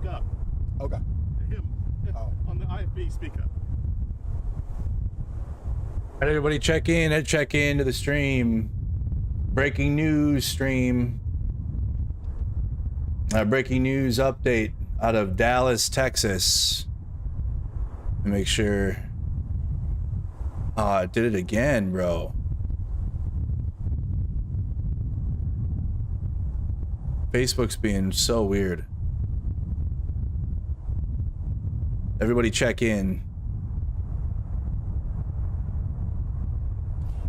speak up. Okay. Him. On the IFB, speak up. All right, everybody check into the stream. Breaking news stream. Breaking news update out of Dallas, Texas. Make sure. Oh, I did it again, bro. Facebook's being so weird. Everybody check in.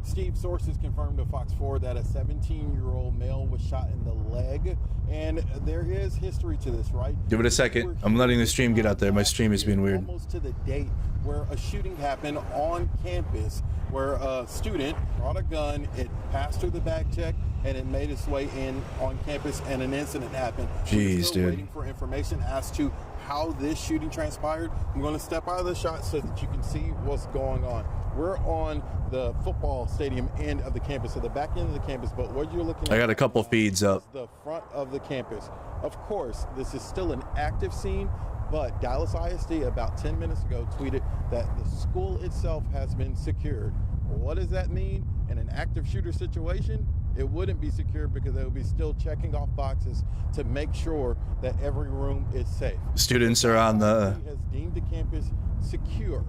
Steve, sources confirmed to Fox 4 that a 17-year-old male was shot in the leg, and there is history to this, right? Give it a second. I'm letting the stream get out there. My stream is being weird. Almost to the date where a shooting happened on campus, where a student brought a gun, it passed through the back check, and it made its way in on campus, and an incident happened. Jeez, We're still dude. waiting for information as to how this shooting transpired. I'm going to step out of the shot so that you can see what's going on. We're on the football stadium end of the campus, so the back end of the campus, but what you're looking at, I got a couple feeds up. the front of the campus. Of course, this is still an active scene, but Dallas ISD about 10 minutes ago tweeted that the school itself has been secured. What does that mean? In an active shooter situation, it wouldn't be secure because they would be still checking off boxes to make sure that every room is safe. Students are on the... Has deemed the campus secure.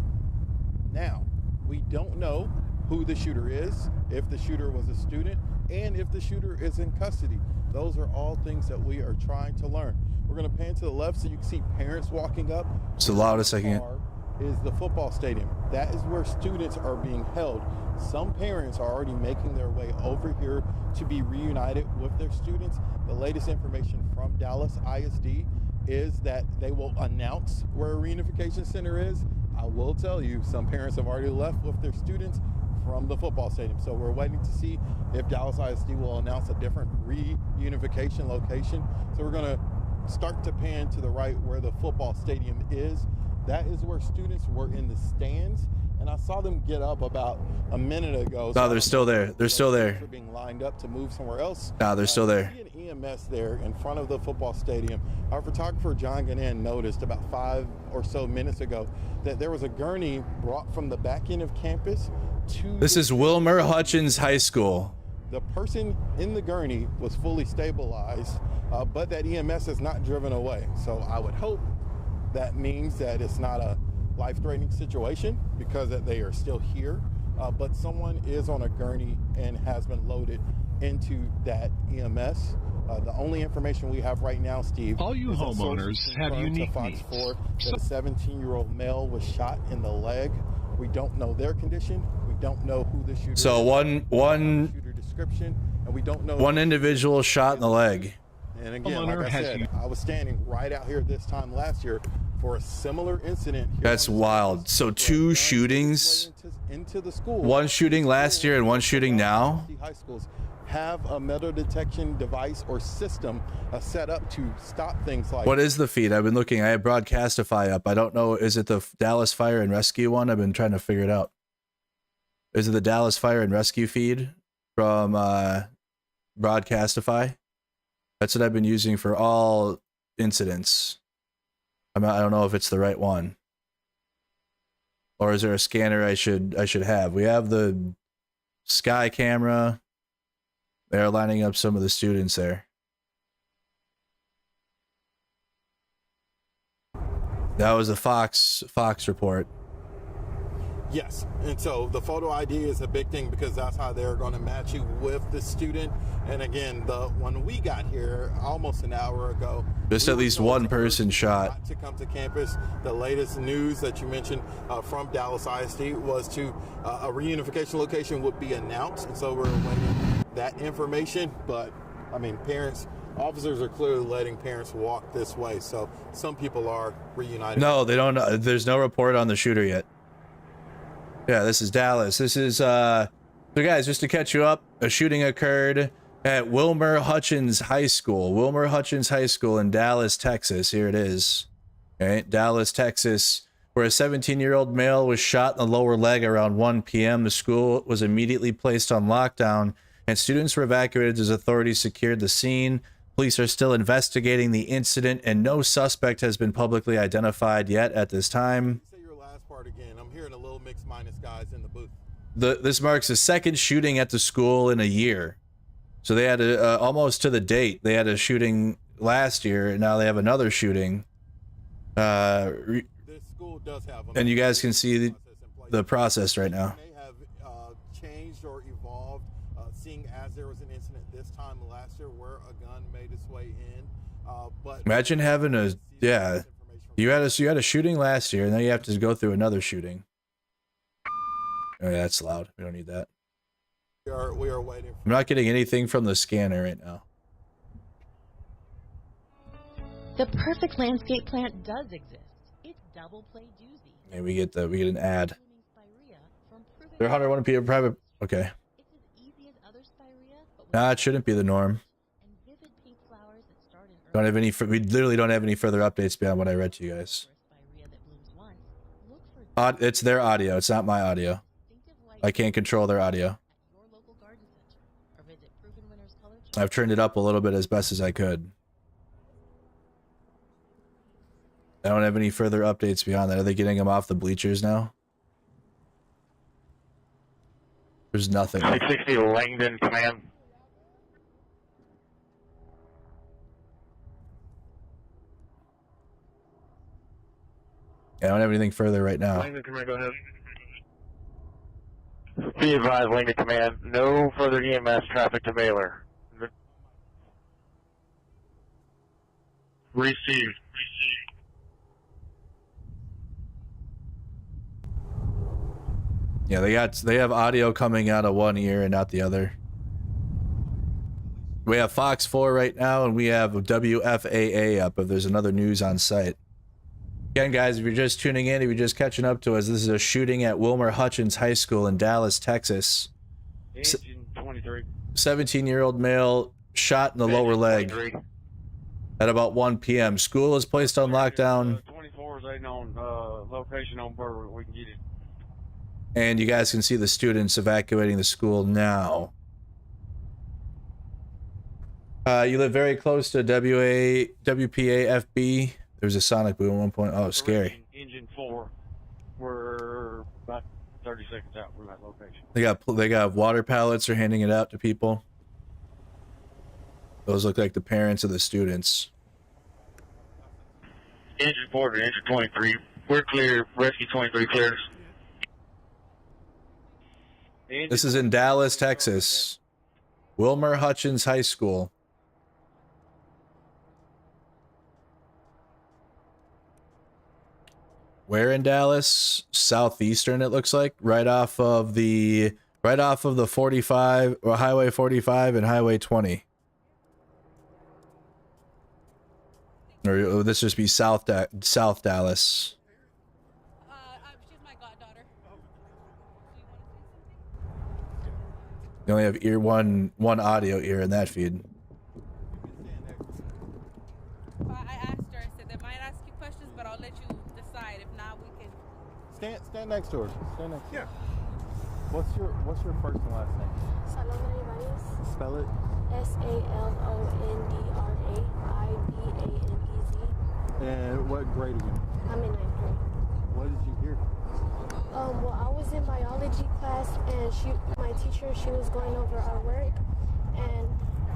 Now, we don't know who the shooter is, if the shooter was a student, and if the shooter is in custody. Those are all things that we are trying to learn. We're going to pan to the left so you can see parents walking up. It's the loudest I can get. Is the football stadium. That is where students are being held. Some parents are already making their way over here to be reunited with their students. The latest information from Dallas ISD is that they will announce where a reunification center is. I will tell you, some parents have already left with their students from the football stadium. So we're waiting to see if Dallas ISD will announce a different reunification location. So we're going to start to pan to the right where the football stadium is. That is where students were in the stands, and I saw them get up about a minute ago. No, they're still there. They're still there. They're being lined up to move somewhere else. No, they're still there. I see an EMS there in front of the football stadium. Our photographer John Ganan noticed about 5 or so minutes ago that there was a gurney brought from the back end of campus to. This is Wilmer-Hutchins High School. The person in the gurney was fully stabilized, but that EMS has not driven away. So I would hope that means that it's not a life-threatening situation because that they are still here, but someone is on a gurney and has been loaded into that EMS. The only information we have right now, Steve, all you homeowners have unique Fox needs. 4 that a 17-year-old male was shot in the leg. We don't know their condition. We don't know who the shooter So is. one Shooter description, and we don't know one individual shot in the leg. And again, like I said, I was standing right out here this time last year for a similar incident. Here That's wild. So 2 shootings, into the school. 1 shooting last year and 1 shooting now. High schools have a metal detection device or system set up to stop things like. What is the feed? I've been looking. I have Broadcastify up. I don't know. Is it the Dallas Fire and Rescue one? I've been trying to figure it out. Is it the Dallas Fire and Rescue feed from Broadcastify? That's what I've been using for all incidents. I don't know if it's the right one. Or is there a scanner I should have? We have the Sky camera. They're lining up some of the students there. That was a Fox report. Yes, and so the photo ID is a big thing because that's how they're going to match you with the student. And again, when we got here almost an hour ago, just at least one person shot to come to campus. The latest news that you mentioned from Dallas ISD was to a reunification location would be announced, and so we're waiting that information. But I mean, officers are clearly letting parents walk this way, so some people are reunited. No, they don't. There's no report on the shooter yet. Yeah, this is Dallas. This is, so guys, just to catch you up, a shooting occurred at Wilmer-Hutchins High School. Wilmer-Hutchins High School in Dallas, Texas. Here it is. Okay, Dallas, Texas, where a 17-year-old male was shot in the lower leg around 1 p.m. The school was immediately placed on lockdown, and students were evacuated as authorities secured the scene. Police are still investigating the incident, and no suspect has been publicly identified yet at this time. Say your last part again. I'm hearing a little mixed minus guys in the booth. This marks the second shooting at the school in a year. So they had almost to the date. They had a shooting last year, and now they have another shooting. This school does have and you guys can see the process right now. May have changed or evolved, seeing as there was an incident this time last year where a gun made its way in. But imagine having a you had a shooting last year, and then you have to go through another shooting. Oh, yeah, that's loud. We don't need that. We are waiting. I'm not getting anything from the scanner right now. The perfect landscape plant does exist. It's double play doozy. Yeah, we get an ad. They're 101 p.m. private. Okay. It's as easy as other spirea, but Nah, it shouldn't be the norm. and vivid pink flowers that start in Don't have any. We literally don't have any further updates beyond what I read to you guys. spirea that blooms once. Look for It's their audio. It's not my audio. distinctive white I can't control their audio. at your local garden center or visit Proven Winners Color I've turned it up a little bit as best as I could. I don't have any further updates beyond that. Are they getting them off the bleachers now? There's nothing. 660 Langdon Command. I don't have anything further right now. Langdon Command, go ahead. Be advised, Langdon Command, no further EMS traffic to Baylor. Received. Yeah, they have audio coming out of one ear and not the other. We have Fox 4 right now, and we have WFAA up if there's another news on site. Again, guys, if you're just tuning in, if you're just catching up to us, this is a shooting at Wilmer-Hutchins High School in Dallas, Texas. Engine 23. 17-year-old male shot in the lower leg 23. at about 1 p.m. School is placed on lockdown, 24 is ain't on location on where we can get it. and you guys can see the students evacuating the school now. You live very close to WPAFB. There's a sonic boom at one point. Oh, scary. Engine 4. We're about 30 seconds out from that location. They got water pallets. They're handing it out to people. Those look like the parents of the students. Engine 4 to engine 23. We're clear. Rescue 23 clears. This is in Dallas, Texas. Wilmer-Hutchins High School. Where in Dallas? Southeastern, it looks like, right off of the 45 or Highway 45 and Highway 20. Or would this just be South Dallas? She's my goddaughter. You only have one audio ear in that feed. I asked her, I said, they might ask you questions, but I'll let you decide. If not, we can. Stand next to her. Stand next to her. Yeah. What's your first and last name? Salondra Ibanez. Spell it. SALONDRAIBANEZ. And what grade are you in? I'm in 9th grade. What did you hear? Well, I was in biology class, and my teacher, she was going over our work, and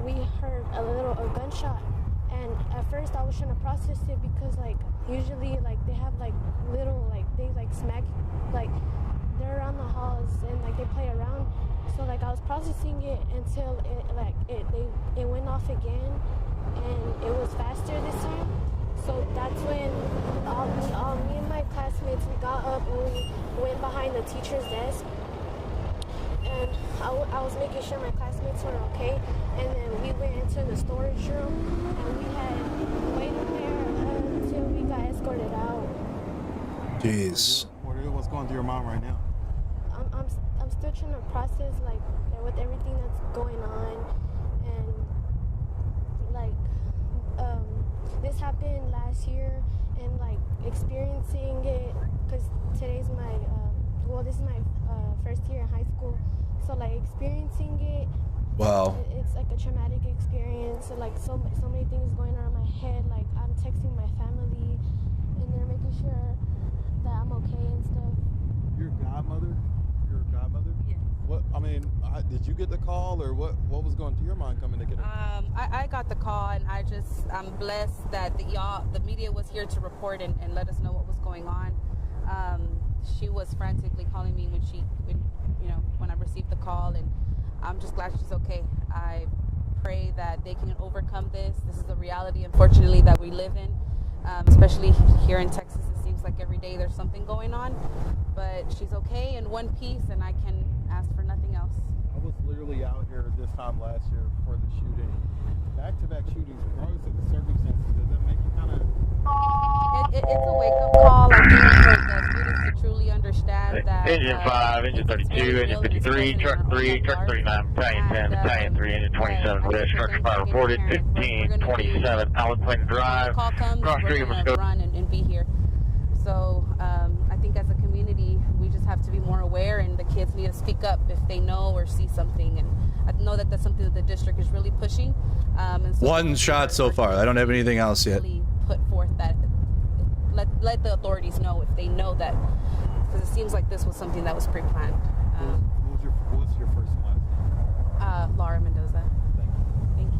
we heard a gunshot. And at first, I was trying to process it because, usually, they have little things smack, they're around the halls and they play around. So I was processing it until it went off again, and it was faster this time. So that's when me and my classmates, we got up and we went behind the teacher's desk. And I was making sure my classmates were okay. And then we went into the storage room and we had waited there until we got escorted out. Jeez. What's going through your mind right now? I'm still trying to process with everything that's going on, and this happened last year, and experiencing it because today's this is my first year in high school, so experiencing it Wow. It's like a traumatic experience. Like so many things going on in my head. Like I'm texting my family, and they're making sure that I'm okay and stuff. Your godmother? Your godmother? Yeah. What? I mean, did you get the call, or what was going through your mind coming to get it? I got the call, and I'm blessed that the media was here to report and let us know what was going on. She was frantically calling me when I received the call, and I'm just glad she's okay. I pray that they can overcome this. This is the reality, unfortunately, that we live in, especially here in Texas. It seems like every day there's something going on, but she's okay in one piece, and I can ask for nothing else. I was literally out here this time last year for the shooting. Back-to-back shootings, regardless of the circumstances, does that make you kind of... It's a wake-up call. I think for the students to truly understand that... Engine 5, Engine 32, Engine 53, Truck 3, Truck 39, Battalion 10, Battalion 3, Engine 27, West, Structure fire reported, 1527, Allen Plain Drive, cross street of Mercado. Run and be here. So I think as a community, we just have to be more aware, and the kids need to speak up if they know or see something. And I know that that's something that the district is really pushing. And so One shot so far. I don't have anything else yet. Really put forth that let the authorities know if they know that, because it seems like this was something that was pre-planned. What's your first and last name? Laura Mendoza. Thank you.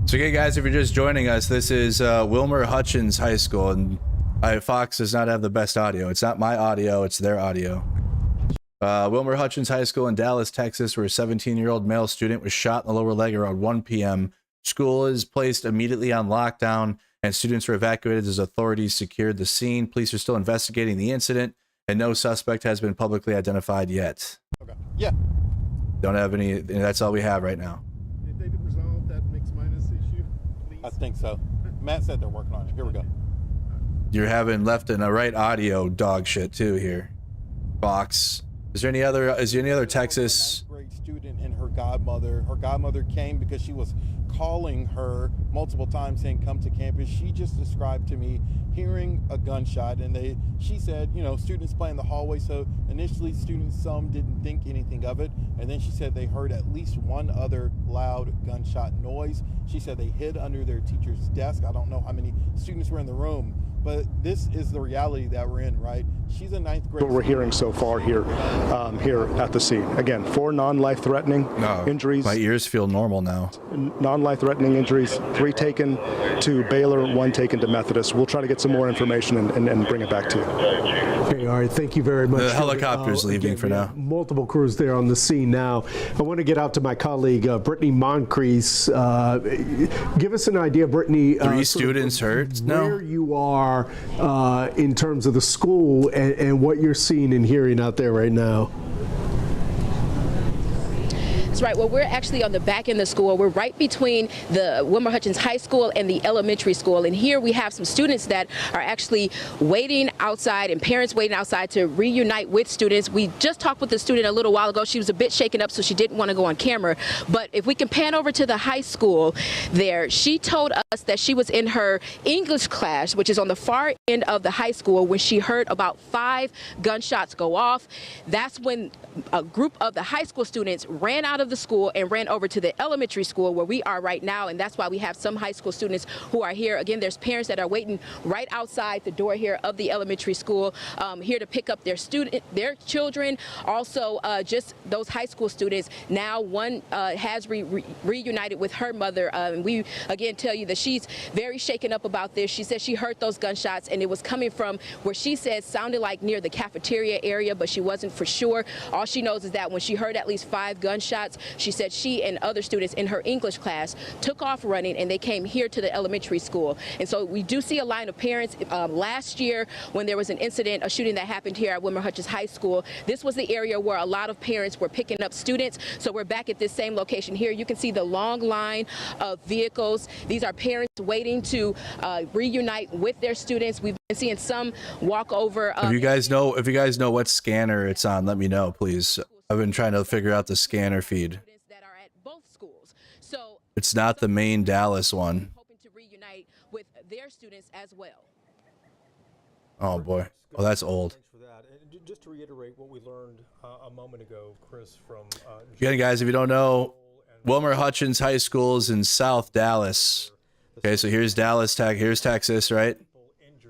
So, okay, guys, if you're just joining us, this is Wilmer-Hutchins High School, and Fox does not have the best audio. It's not my audio, it's their audio. Wilmer-Hutchins High School in Dallas, Texas, where a 17-year-old male student was shot in the lower leg around 1 p.m. School is placed immediately on lockdown, and students were evacuated as authorities secured the scene. Police are still investigating the incident, and no suspect has been publicly identified yet. Okay. Yeah. Don't have any. That's all we have right now. If they could resolve that mix-minus issue, please. I think so. Matt said they're working on it. Here we go. You're having left and a right audio dog shit too here. Fox. Is there any other Texas? Ninth grade student and her godmother. Her godmother came because she was calling her multiple times saying, come to campus. She just described to me hearing a gunshot, and she said, students play in the hallway. So initially some didn't think anything of it. And then she said they heard at least one other loud gunshot noise. She said they hid under their teacher's desk. I don't know how many students were in the room, but this is the reality that we're in, right? She's a ninth grade. What we're hearing so far here at the scene. Again, 4 non-life-threatening injuries. My ears feel normal now. Non-life-threatening injuries, 3 taken to Baylor, 1 taken to Methodist. We'll try to get some more information and bring it back to you. Okay, all right. Thank you very much. The helicopter's leaving again, for now. Multiple crews there on the scene now. I want to get out to my colleague, Brittany Moncrief. Give us an idea, Brittany. 3 students hurt? Where you are in terms of the school and what you're seeing and hearing out there right now. That's right. Well, we're actually on the back end of the school. We're right between the Wilmer-Hutchins High School and the elementary school. And here we have some students that are actually waiting outside, and parents waiting outside to reunite with students. We just talked with the student a little while ago. She was a bit shaken up, so she didn't want to go on camera. But if we can pan over to the high school there, she told us that she was in her English class, which is on the far end of the high school, when she heard about 5 gunshots go off. That's when a group of the high school students ran out of the school and ran over to the elementary school where we are right now, and that's why we have some high school students who are here. Again, there's parents that are waiting right outside the door here of the elementary school, here to pick up their children. Also, just those high school students. Now, one has reunited with her mother, and we again tell you that she's very shaken up about this. She said she heard those gunshots, and it was coming from where she said sounded like near the cafeteria area, but she wasn't for sure. All she knows is that when she heard at least 5 gunshots, she said she and other students in her English class took off running, and they came here to the elementary school. And so we do see a line of parents. Last year, when there was an incident, a shooting that happened here at Wilmer-Hutchins High School, this was the area where a lot of parents were picking up students. So we're back at this same location here. You can see the long line of vehicles. These are parents waiting to reunite with their students. We've been seeing some walk over. If you guys know what scanner it's on, let me know, please. I've been trying to figure out the scanner feed. It's not the main Dallas one. Hoping to reunite with their students as well. Oh boy. Oh, that's old. Thanks for that. And just to reiterate what we learned a moment ago, Chris, from Again, guys, if you don't know, Wilmer-Hutchins High School is in South Dallas. Okay, so here's Dallas, here's Texas, right?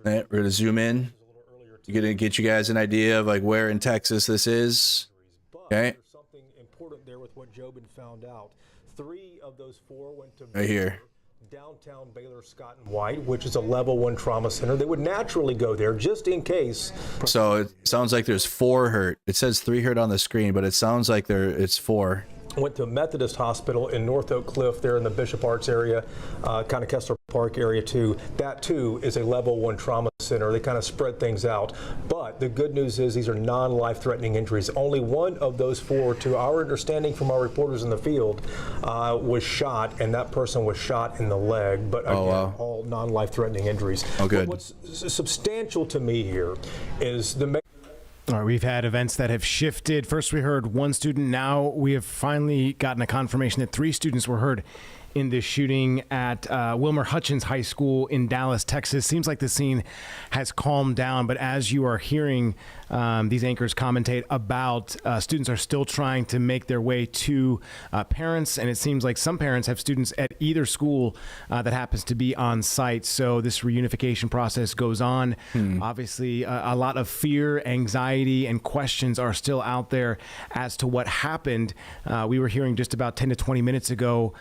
We're gonna zoom in. We're gonna get you guys an idea of like where in Texas this is. Okay. There's something important there with what Jobin found out. 3 of those 4 went to right here. Downtown Baylor Scott and White, which is a level 1 trauma center. They would naturally go there just in case. So it sounds like there's 4 hurt. It says 3 hurt on the screen, but it sounds like it's 4. Went to a Methodist hospital in North Oak Cliff there in the Bishop Arts area, kind of Kessler Park area too. That too is a level 1 trauma center. They kind of spread things out. But the good news is these are non-life-threatening injuries. Only 1 of those 4, to our understanding from our reporters in the field, was shot, and that person was shot in the leg. But again, all non-life-threatening injuries. Oh, good. What's substantial to me here is the All right, we've had events that have shifted. First, we heard 1 student. Now we have finally gotten a confirmation that 3 students were hurt in this shooting at Wilmer-Hutchins High School in Dallas, Texas. Seems like the scene has calmed down, but as you are hearing these anchors commentate about, students are still trying to make their way to parents, and it seems like some parents have students at either school that happens to be on site. So this reunification process goes on. Obviously, a lot of fear, anxiety, and questions are still out there as to what happened. We were hearing just about 10 to 20 minutes ago,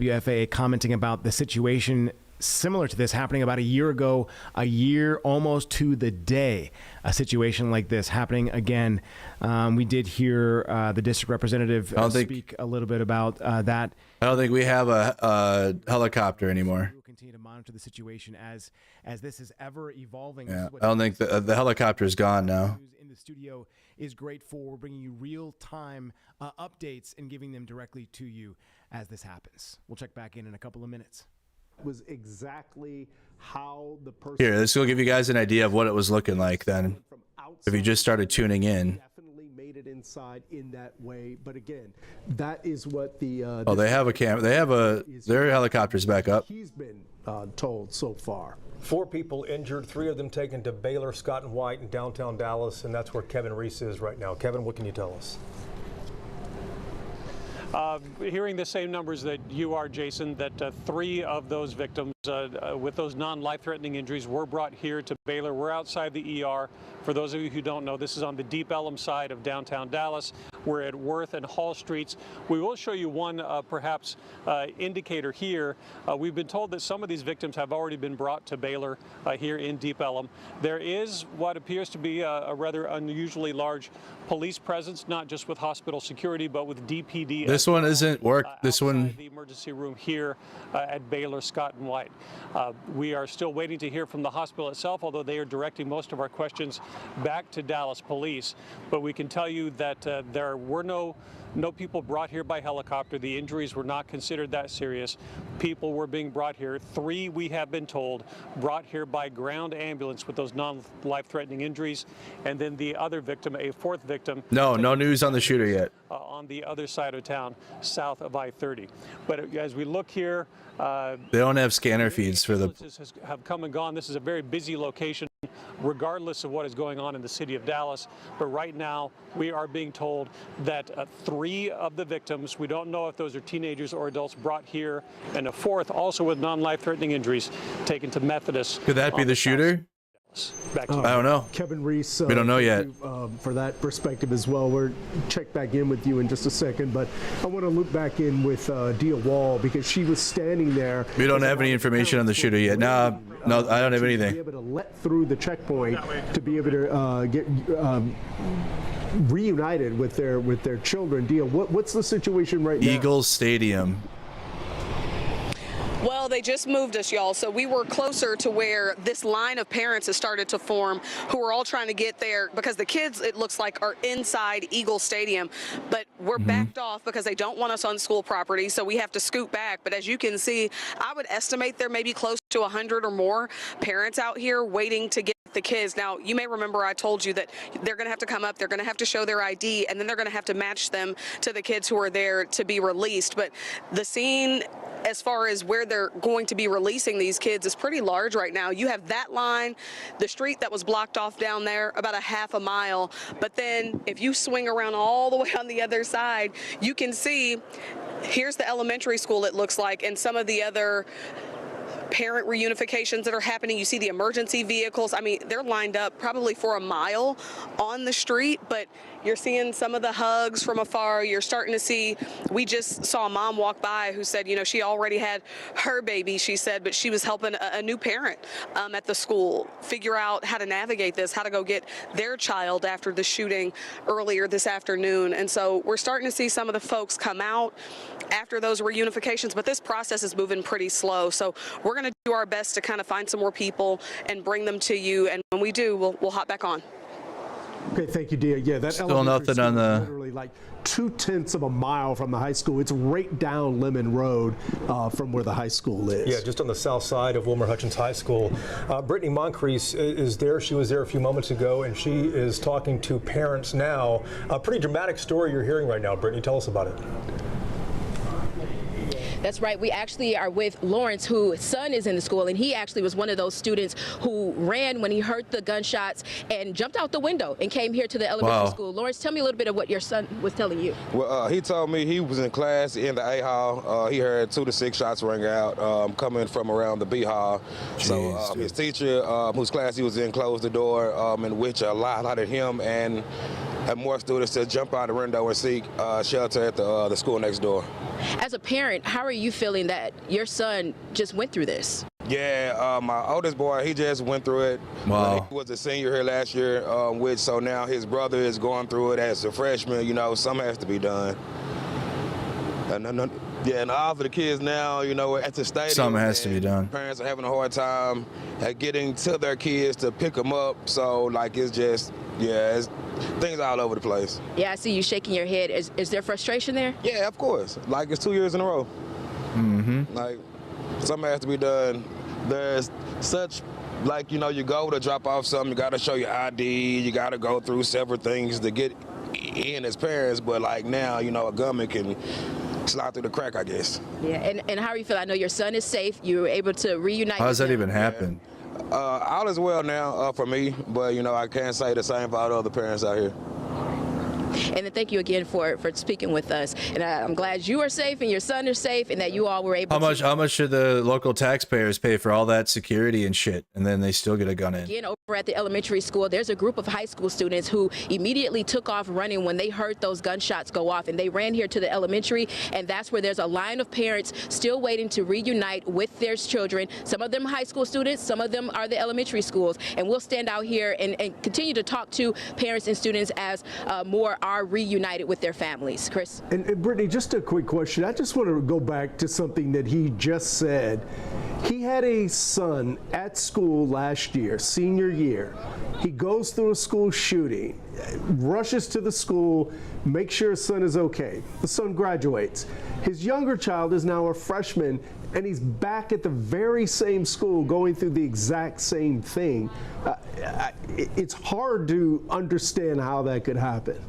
WFAA commenting about the situation similar to this happening about a year ago, a year almost to the day, a situation like this happening again. We did hear the district representative speak a little bit about that. I don't think we have a helicopter anymore. We will continue to monitor the situation as this is ever evolving. Yeah, I don't think the helicopter is gone now. In the studio is great for bringing you real-time updates and giving them directly to you as this happens. We'll check back in a couple of minutes. Was exactly how the person. Here, this will give you guys an idea of what it was looking like then. If you just started tuning in. Definitely made it inside in that way, but again, that is what the. Oh, they have a camera. They have their helicopter's back up. He's been told so far. 4 people injured, 3 of them taken to Baylor Scott and White in downtown Dallas, and that's where Kevin Reese is right now. Kevin, what can you tell us? Hearing the same numbers that you are, Jason, that 3 of those victims with those non-life-threatening injuries were brought here to Baylor. We're outside the ER. For those of you who don't know, this is on the Deep Ellum side of downtown Dallas. We're at Worth and Hall Streets. We will show you one perhaps indicator here. We've been told that some of these victims have already been brought to Baylor here in Deep Ellum. There is what appears to be a rather unusually large police presence, not just with hospital security, but with DPD. This one isn't work. This one. The emergency room here at Baylor Scott and White. We are still waiting to hear from the hospital itself, although they are directing most of our questions back to Dallas Police. But we can tell you that there were no people brought here by helicopter. The injuries were not considered that serious. People were being brought here. 3, we have been told, brought here by ground ambulance with those non-life-threatening injuries. And then the other victim, a 4th victim. No news on the shooter yet. On the other side of town, south of I-30. But as we look here, they don't have scanner feeds for the. Have come and gone. This is a very busy location, regardless of what is going on in the city of Dallas. But right now, we are being told that 3 of the victims, we don't know if those are teenagers or adults, brought here, and a 4th, also with non-life-threatening injuries, taken to Methodist. Could that be the shooter? Back to I don't know. Kevin Reese. We don't know yet. For that perspective as well. We'll check back in with you in just a second, but I want to loop back in with Dia Wall because she was standing there. We don't have any information on the shooter yet. No, I don't have anything. To be able to let through the checkpoint to be able to get reunited with their children. Dia, what's the situation right now? Eagles Stadium. Well, they just moved us, y'all, so we were closer to where this line of parents has started to form who are all trying to get there because the kids, it looks like, are inside Eagle Stadium. But we're backed off because they don't want us on school property, so we have to scoot back. But as you can see, I would estimate there may be close to 100 or more parents out here waiting to get the kids. Now, you may remember I told you that they're going to have to come up, they're going to have to show their ID, and then they're going to have to match them to the kids who are there to be released. But the scene, as far as where they're going to be releasing these kids, is pretty large right now. You have that line, the street that was blocked off down there, about a half a mile. But then if you swing around all the way on the other side, you can see here's the elementary school, it looks like, and some of the other parent reunifications that are happening. You see the emergency vehicles. I mean, they're lined up probably for a mile on the street, but you're seeing some of the hugs from afar. You're starting to see, we just saw a mom walk by who said, you know, she already had her baby, she said, but she was helping a new parent at the school figure out how to navigate this, how to go get their child after the shooting earlier this afternoon. And so we're starting to see some of the folks come out after those reunifications, but this process is moving pretty slow. So we're going to do our best to kind of find some more people and bring them to you. And when we do, we'll hop back on. Okay, thank you, Dia. Yeah, that still nothing on the literally like 0.2 of a mile from the high school. It's right down Lemon Road from where the high school is. Yeah, just on the south side of Wilmer-Hutchins High School. Brittany Moncrief is there. She was there a few moments ago, and she is talking to parents now. A pretty dramatic story you're hearing right now. Brittany, tell us about it. That's right. We actually are with Lawrence, whose son is in the school, and he actually was one of those students who ran when he heard the gunshots and jumped out the window and came here to the elementary school. Lawrence, tell me a little bit of what your son was telling you. Well, he told me he was in class in the A hall. He heard 2 to 6 shots ring out coming from around the B hall. Jeez, so his teacher, whose class he was in, closed the door, in which allowed him and more students to jump out the window and seek shelter at the school next door. As a parent, how are you feeling that your son just went through this? Yeah, my oldest boy, he just went through it. Wow. He was a senior here last year, so now his brother is going through it as a freshman. You know, something has to be done. And all for the kids now, you know, at the stadium. Something has to be done. Parents are having a hard time at getting to their kids to pick them up. So, like, it's just, it's things all over the place. Yeah, I see you shaking your head. Is there frustration there? Yeah, of course. Like, it's 2 years in a row. Mm-hmm. Like, something has to be done. There's such, like, you know, you go to drop off something, you got to show your ID, you got to go through several things to get in as parents. But, like, now, you know, a gunman can slide through the crack, I guess. Yeah, and how do you feel? I know your son is safe. You were able to reunite. How does that even happen? All is well now for me, but, you know, I can't say the same for all the other parents out here. And then thank you again for speaking with us. And I'm glad you are safe and your son is safe and that you all were able to. How much should the local taxpayers pay for all that security and shit, and then they still get a gun in? Again, over at the elementary school, there's a group of high school students who immediately took off running when they heard those gunshots go off, and they ran here to the elementary, and that's where there's a line of parents still waiting to reunite with their children. Some of them high school students, some of them are the elementary schools, and we'll stand out here and continue to talk to parents and students as more are reunited with their families. Chris? And Brittany, just a quick question. I just want to go back to something that he just said. He had a son at school last year, senior year. He goes through a school shooting, rushes to the school, makes sure his son is okay. The son graduates. His younger child is now a freshman, and he's back at the very same school going through the exact same thing. It's hard to understand how that could happen.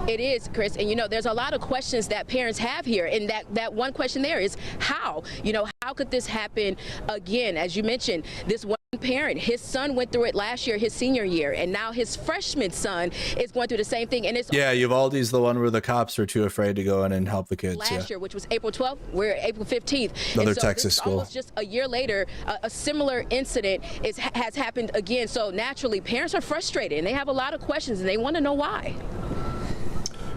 It is, Chris, and you know, there's a lot of questions that parents have here, and that one question there is how? You know, how could this happen again? As you mentioned, this one parent, his son went through it last year, his senior year, and now his freshman son is going through the same thing. And it's Uvalde's the one where the cops are too afraid to go in and help the kids. Last year, which was April 12th, we're April 15th. Another and so Texas school. Almost just a year later, a similar incident has happened again. So naturally, parents are frustrated, and they have a lot of questions, and they want to know why.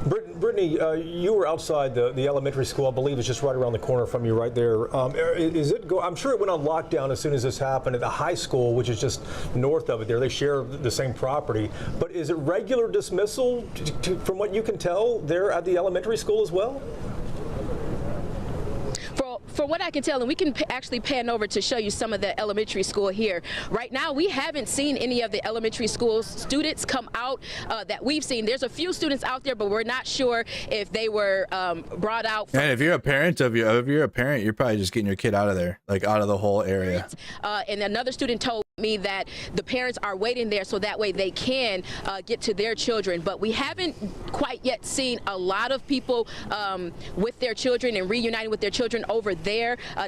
Brittany, you were outside the elementary school. I believe it's just right around the corner from you, right there. I'm sure it went on lockdown as soon as this happened at the high school, which is just north of it. There, they share the same property. But is it regular dismissal, from what you can tell, there at the elementary school as well? from what I can tell, and we can actually pan over to show you some of the elementary school here. Right now, we haven't seen any of the elementary school students come out that we've seen. There's a few students out there, but we're not sure if they were brought out. And if you're a parent you're probably just getting your kid out of there, like out of the whole area. And another student told me that the parents are waiting there so that way they can get to their children, but we haven't quite yet seen a lot of people with their children and reuniting with their children over there.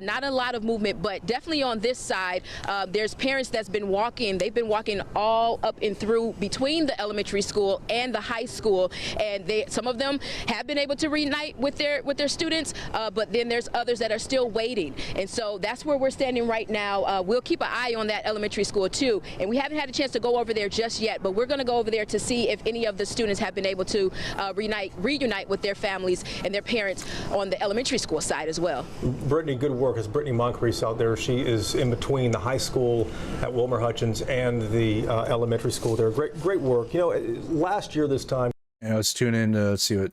Not a lot of movement, but definitely on this side there's parents that's been walking. They've been walking all up and through between the elementary school and the high school, and some of them have been able to reunite with their students, but then there's others that are still waiting, and so that's where we're standing right now. We'll keep an eye on that elementary school too, and we haven't had a chance to go over there just yet, but we're going to go over there to see if any of the students have been able to reunite with their families and their parents on the elementary school side as well. Brittany, good work. As Brittany Moncrief out there, she is in between the high school at Wilmer-Hutchins and the elementary school there. Great work. You know, last year this time. Yeah, let's tune in to see what.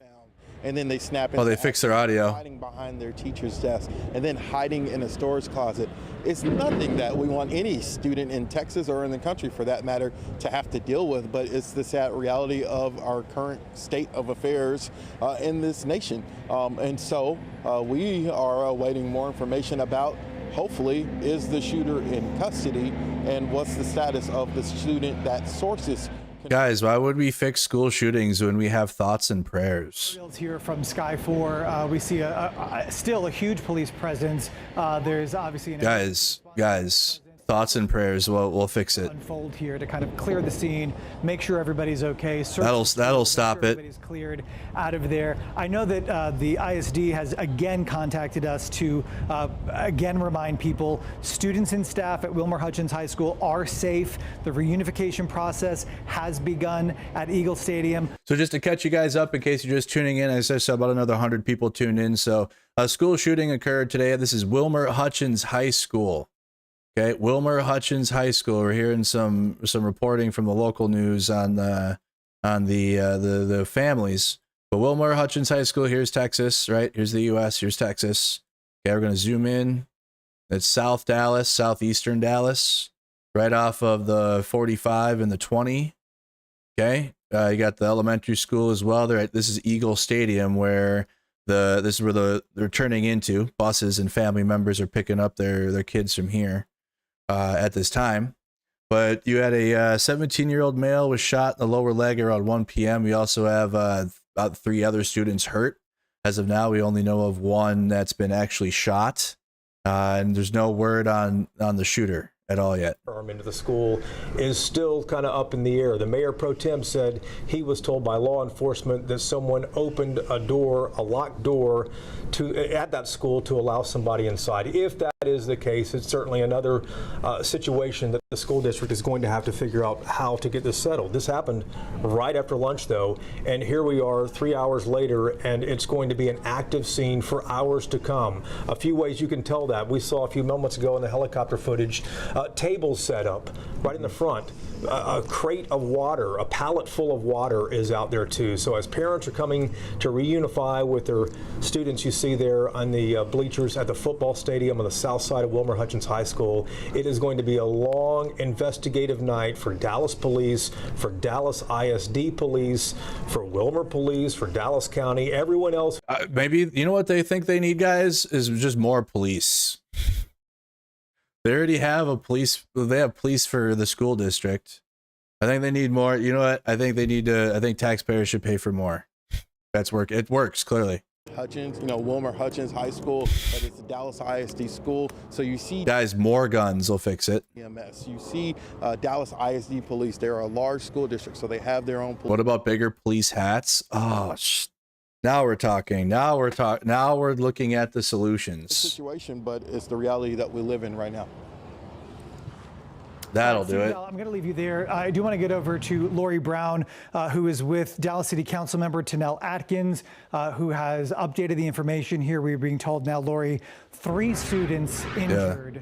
And then they snap in. Oh, they fix their audio. Hiding behind their teacher's desk and then hiding in a storage closet. It's nothing that we want any student in Texas or in the country, for that matter, to have to deal with, but it's the sad reality of our current state of affairs in this nation. And so we are awaiting more information about, hopefully, is the shooter in custody and what's the status of the student that sources. Guys, why would we fix school shootings when we have thoughts and prayers? Here from Sky 4, we see still a huge police presence. There's obviously guys, thoughts and prayers. We'll fix it. Unfold here to kind of clear the scene, make sure everybody's okay. That'll stop it. Everybody's cleared out of there. I know that the ISD has again contacted us to again remind people students and staff at Wilmer-Hutchins High School are safe. The reunification process has begun at Eagle Stadium. So just to catch you guys up, in case you're just tuning in, I said about another 100 people tuned in. So a school shooting occurred today. This is Wilmer-Hutchins High School. Okay, Wilmer-Hutchins High School. We're hearing some reporting from the local news on the families. But Wilmer-Hutchins High School, here's Texas, right? Here's the U.S., here's Texas. Okay, we're going to zoom in. It's South Dallas, southeastern Dallas, right off of the 45 and the 20. Okay, you got the elementary school as well. This is Eagle Stadium, where this is where they're turning into. Buses and family members are picking up their kids from here at this time. But you had a 17-year-old male was shot in the lower leg around 1 p.m. We also have about 3 other students hurt. As of now, we only know of one that's been actually shot, and there's no word on the shooter at all yet. Into the school is still kind of up in the air. The mayor pro tem said he was told by law enforcement that someone opened a locked door at that school to allow somebody inside. If that is the case, it's certainly another situation that the school district is going to have to figure out how to get this settled. This happened right after lunch, though, and here we are 3 hours later, and it's going to be an active scene for hours to come. A few ways you can tell that. We saw a few moments ago in the helicopter footage, tables set up right in the front. A crate of water, a pallet full of water is out there too. So as parents are coming to reunify with their students, you see there on the bleachers at the football stadium on the south side of Wilmer-Hutchins High School, it is going to be a long investigative night for Dallas police, for Dallas ISD police, for Wilmer police, for Dallas County, everyone else. Maybe, you know what they think they need, guys, is just more police. They already have they have police for the school district. I think they need more. You know what? I think taxpayers should pay for more. That's work. It works, clearly. Hutchins, Wilmer-Hutchins High School, but it's a Dallas ISD school. So you see, guys, more guns will fix it. EMS. You see Dallas ISD police. They're a large school district, so they have their own police. What about bigger police hats? Oh, now we're talking. Now we're looking at the solutions. Situation, but it's the reality that we live in right now. That'll do it. I'm going to leave you there. I do want to get over to Lori Brown, who is with Dallas City Council member Tanel Atkins, who has updated the information here. We're being told now, Lori, 3 students injured. Yeah.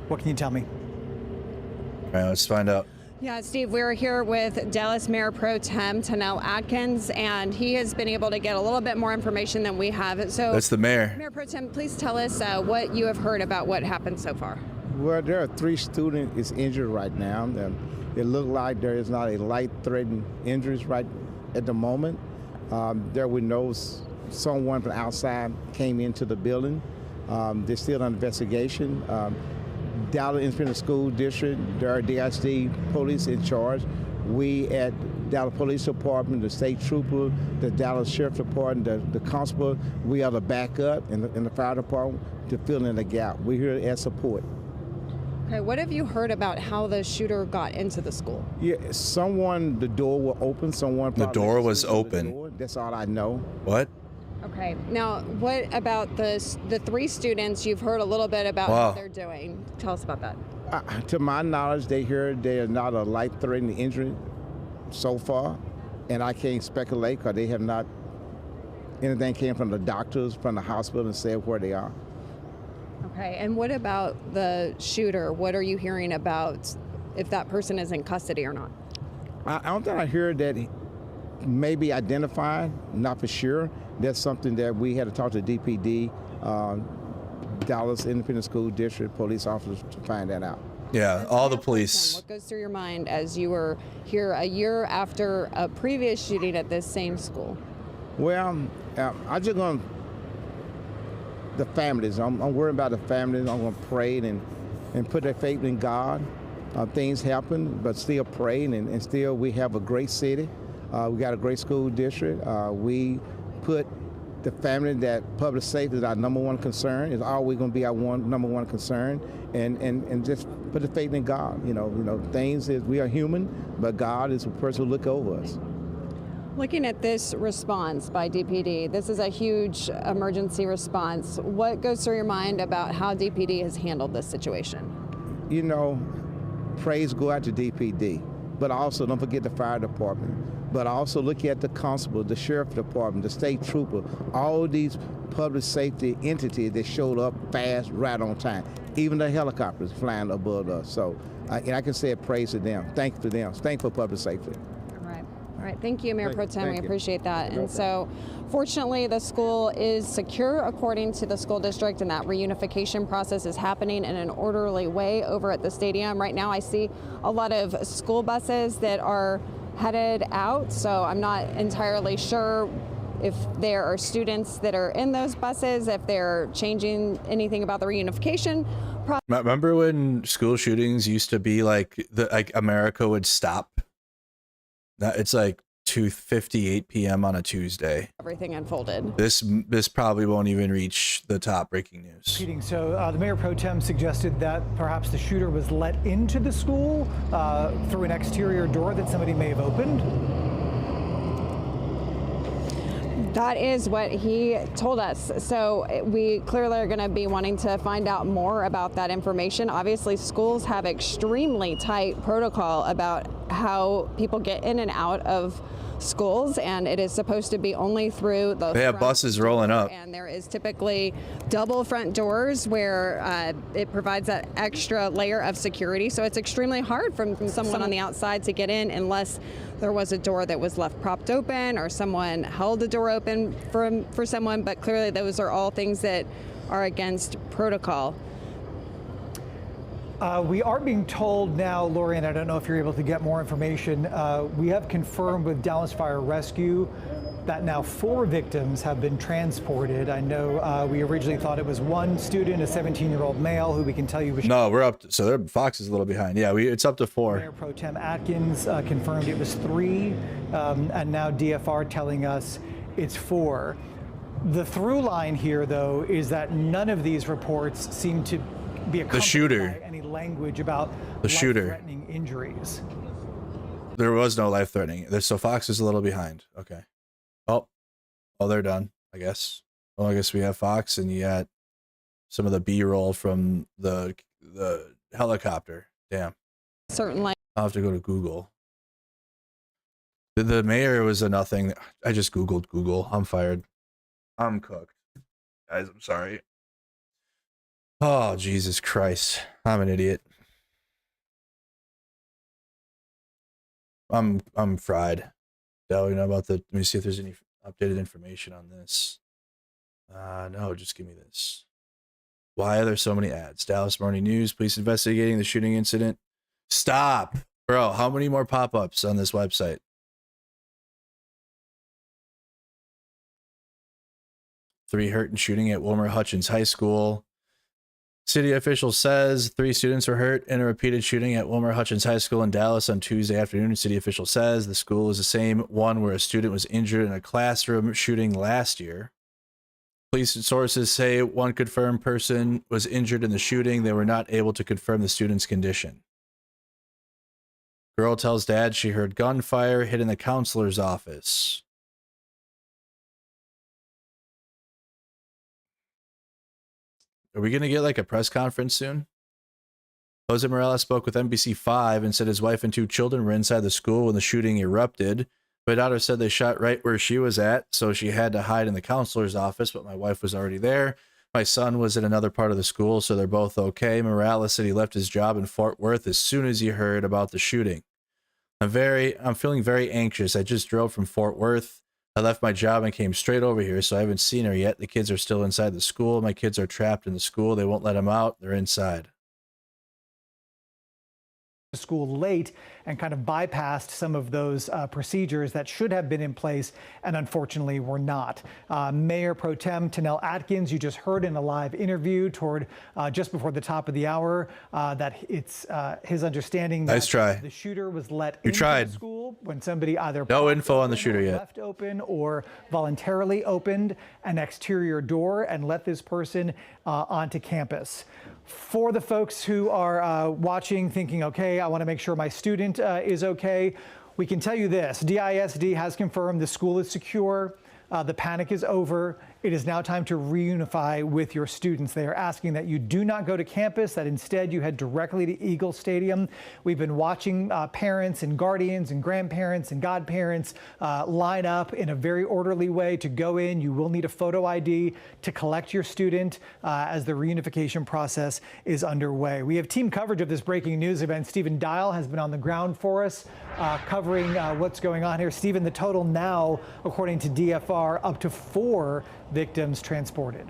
What can you tell me? All right, let's find out. Yeah, Steve, we're here with Dallas Mayor Pro Tem Tanel Atkins, and he has been able to get a little bit more information than we have. So that's the mayor. Mayor Pro Tem, please tell us what you have heard about what happened so far. Well, there are 3 students is injured right now. It looked like there is not a life-threatening injuries right at the moment. There we know someone from outside came into the building. They're still on investigation. Dallas Independent School District, there are DSD police in charge. We at Dallas Police Department, the state trooper, the Dallas Sheriff Department, the constable, we are the backup in the fire department to fill in the gap. We're here as support. Okay, what have you heard about how the shooter got into the school? Yeah, the door was open. The door was open. That's all I know. What? Okay, now what about the 3 students? You've heard a little bit about how they're doing. Tell us about that. To my knowledge, they are not a life-threatening injury so far, and I can't speculate because they have not. Anything came from the doctors, from the hospital, and said where they are. Okay, and what about the shooter? What are you hearing about if that person is in custody or not? I don't think I heard that he may be identified, not for sure. That's something that we had to talk to DPD, Dallas Independent School District police officers to find that out. Yeah, all the police. What goes through your mind as you were here a year after a previous shooting at this same school? Well, I'm just going to the families. I'm worried about the families. I'm going to pray and put their faith in God. Things happen, but still praying, and still we have a great city. We got a great school district. We put the family, that public safety is our number one concern. It's always going to be our number one concern, and just put the faith in God. You know, things is we are human, but God is the person who look over us. Looking at this response by DPD, this is a huge emergency response. What goes through your mind about how DPD has handled this situation? You know, praise go out to DPD, but also don't forget the fire department. But also look at the constable, the sheriff department, the state trooper, all these public safety entities that showed up fast, right on time. Even the helicopters flying above us. So I can say a praise to them. Thank you for them. Thank you for public safety. All right, thank you, Mayor Pro Tem. We appreciate that. No and so, fortunately, the school is secure according to the school district, and that reunification process is happening in an orderly way over at the stadium. Right now, I see a lot of school buses that are headed out, so I'm not entirely sure if there are students that are in those buses, if they're changing anything about the reunification process. Remember when school shootings used to be like America would stop? It's like 2:58 p.m. on a Tuesday. Everything unfolded. This probably won't even reach the top breaking news. So the Mayor Pro Tem suggested that perhaps the shooter was let into the school through an exterior door that somebody may have opened. That is what he told us. So we clearly are going to be wanting to find out more about that information. Obviously, schools have extremely tight protocol about how people get in and out of schools, and it is supposed to be only through the They have buses rolling up. And there is typically double front doors where it provides that extra layer of security. So it's extremely hard from someone on the outside to get in unless there was a door that was left propped open or someone held the door open for someone. But clearly those are all things that are against protocol. We are being told now, Lori, and I don't know if you're able to get more information, we have confirmed with Dallas Fire Rescue that now 4 victims have been transported. I know we originally thought it was 1 student, a 17-year-old male, who we can tell you was... No, we're up to, so Fox is a little behind. Yeah, it's up to 4. Mayor Pro Tem Atkins confirmed it was 3, and now DFR telling us it's 4. The through line here, though, is that none of these reports seem to be accompanied by any language about life-threatening injuries. There was no life-threatening. So Fox is a little behind. Okay. Oh, they're done, I guess. Well, I guess we have Fox, and you got some of the B-roll from the helicopter. Damn. Certainly. I'll have to go to Google. The mayor was a nothing. I just Googled Google. I'm fired. I'm cooked. Guys, I'm sorry. Oh, Jesus Christ. I'm an idiot. I'm fried. Dal, you know about the? Let me see if there's any updated information on this. No, just give me this. Why are there so many ads? Dallas Morning News, police investigating the shooting incident. Stop, bro. How many more pop-ups on this website? Three hurt in shooting at Wilmer-Hutchins High School. City official says 3 students were hurt in a repeated shooting at Wilmer-Hutchins High School in Dallas on Tuesday afternoon. City official says the school is the same one where a student was injured in a classroom shooting last year. Police sources say one confirmed person was injured in the shooting. They were not able to confirm the student's condition. Girl tells dad she heard gunfire hit in the counselor's office. Are we going to get like a press conference soon? Jose Morales spoke with NBC5 and said his wife and 2 children were inside the school when the shooting erupted. My daughter said they shot right where she was at, so she had to hide in the counselor's office, but my wife was already there. My son was in another part of the school, so they're both okay. Morales said he left his job in Fort Worth as soon as he heard about the shooting. I'm feeling very anxious. I just drove from Fort Worth. I left my job and came straight over here, so I haven't seen her yet. The kids are still inside the school. My kids are trapped in the school. They won't let them out. They're inside. School late and kind of bypassed some of those procedures that should have been in place and unfortunately were not. Mayor Pro Tem Tanel Atkins, you just heard in a live interview toward just before the top of the hour that it's his understanding that the shooter was let into the school when somebody either no info on the shooter yet left open or voluntarily opened an exterior door and let this person onto campus. For the folks who are watching thinking, okay, I want to make sure my student is okay, we can tell you this. DISD has confirmed the school is secure. The panic is over. It is now time to reunify with your students. They are asking that you do not go to campus, that instead you head directly to Eagle Stadium. We've been watching parents and guardians and grandparents and godparents line up in a very orderly way to go in. You will need a photo ID to collect your student as the reunification process is underway. We have team coverage of this breaking news event. Stephen Dial has been on the ground for us covering what's going on here. Stephen, the total now, according to DFR, up to 4 victims transported.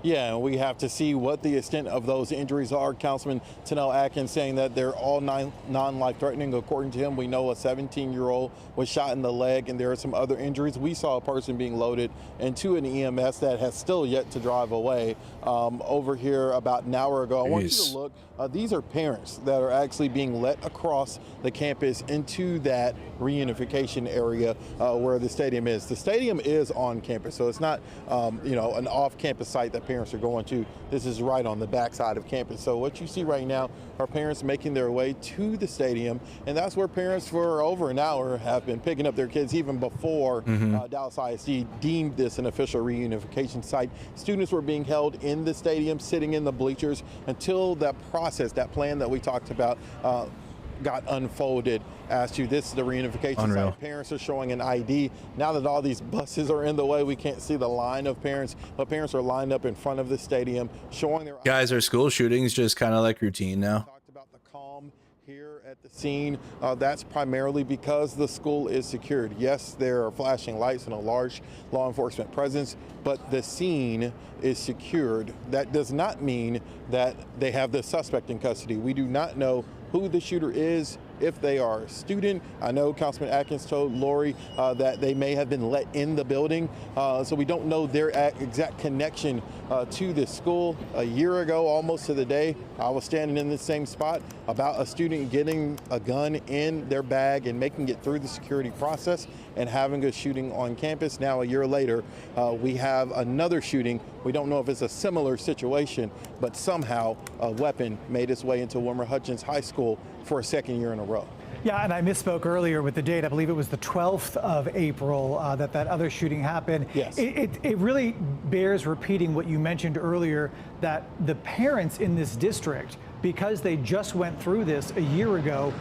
Yeah, and we have to see what the extent of those injuries are. Councilman Tanel Atkins saying that they're all non-life-threatening. According to him, we know a 17-year-old was shot in the leg, and there are some other injuries. We saw a person being loaded into an EMS that has still yet to drive away over here about an hour ago. I want you to look. These are parents that are actually being let across the campus into that reunification area where the stadium is. The stadium is on campus, so it's not, an off-campus site that parents are going to. This is right on the backside of campus. So what you see right now are parents making their way to the stadium, and that's where parents for over an hour have been picking up their kids even before Dallas ISD deemed this an official reunification site. Students were being held in the stadium, sitting in the bleachers until that process, that plan that we talked about, got unfolded as to this is the reunification site. Parents are showing an ID. Now that all these buses are in the way, we can't see the line of parents, but parents are lined up in front of the stadium showing their guys. Are school shootings just kind of like routine now? Talked about the calm here at the scene. That's primarily because the school is secured. Yes, there are flashing lights and a large law enforcement presence, but the scene is secured. That does not mean that they have the suspect in custody. We do not know who the shooter is, if they are a student. I know Councilman Atkins told Lori that they may have been let in the building, so we don't know their exact connection to this school. A year ago, almost to the day, I was standing in the same spot about a student getting a gun in their bag and making it through the security process and having a shooting on campus. Now, a year later, we have another shooting. We don't know if it's a similar situation, but somehow a weapon made its way into Wilmer-Hutchins High School for a second year in a row. Yeah, and I misspoke earlier with the date. I believe it was the 12th of April that other shooting happened. Yes. It really bears repeating what you mentioned earlier, that the parents in this district, because they just went through this a year ago,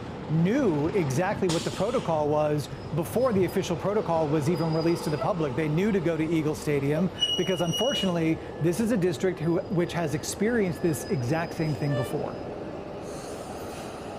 knew exactly what the protocol was before the official protocol was even released to the public. They knew to go to Eagle Stadium because, unfortunately, this is a district which has experienced this exact same thing before.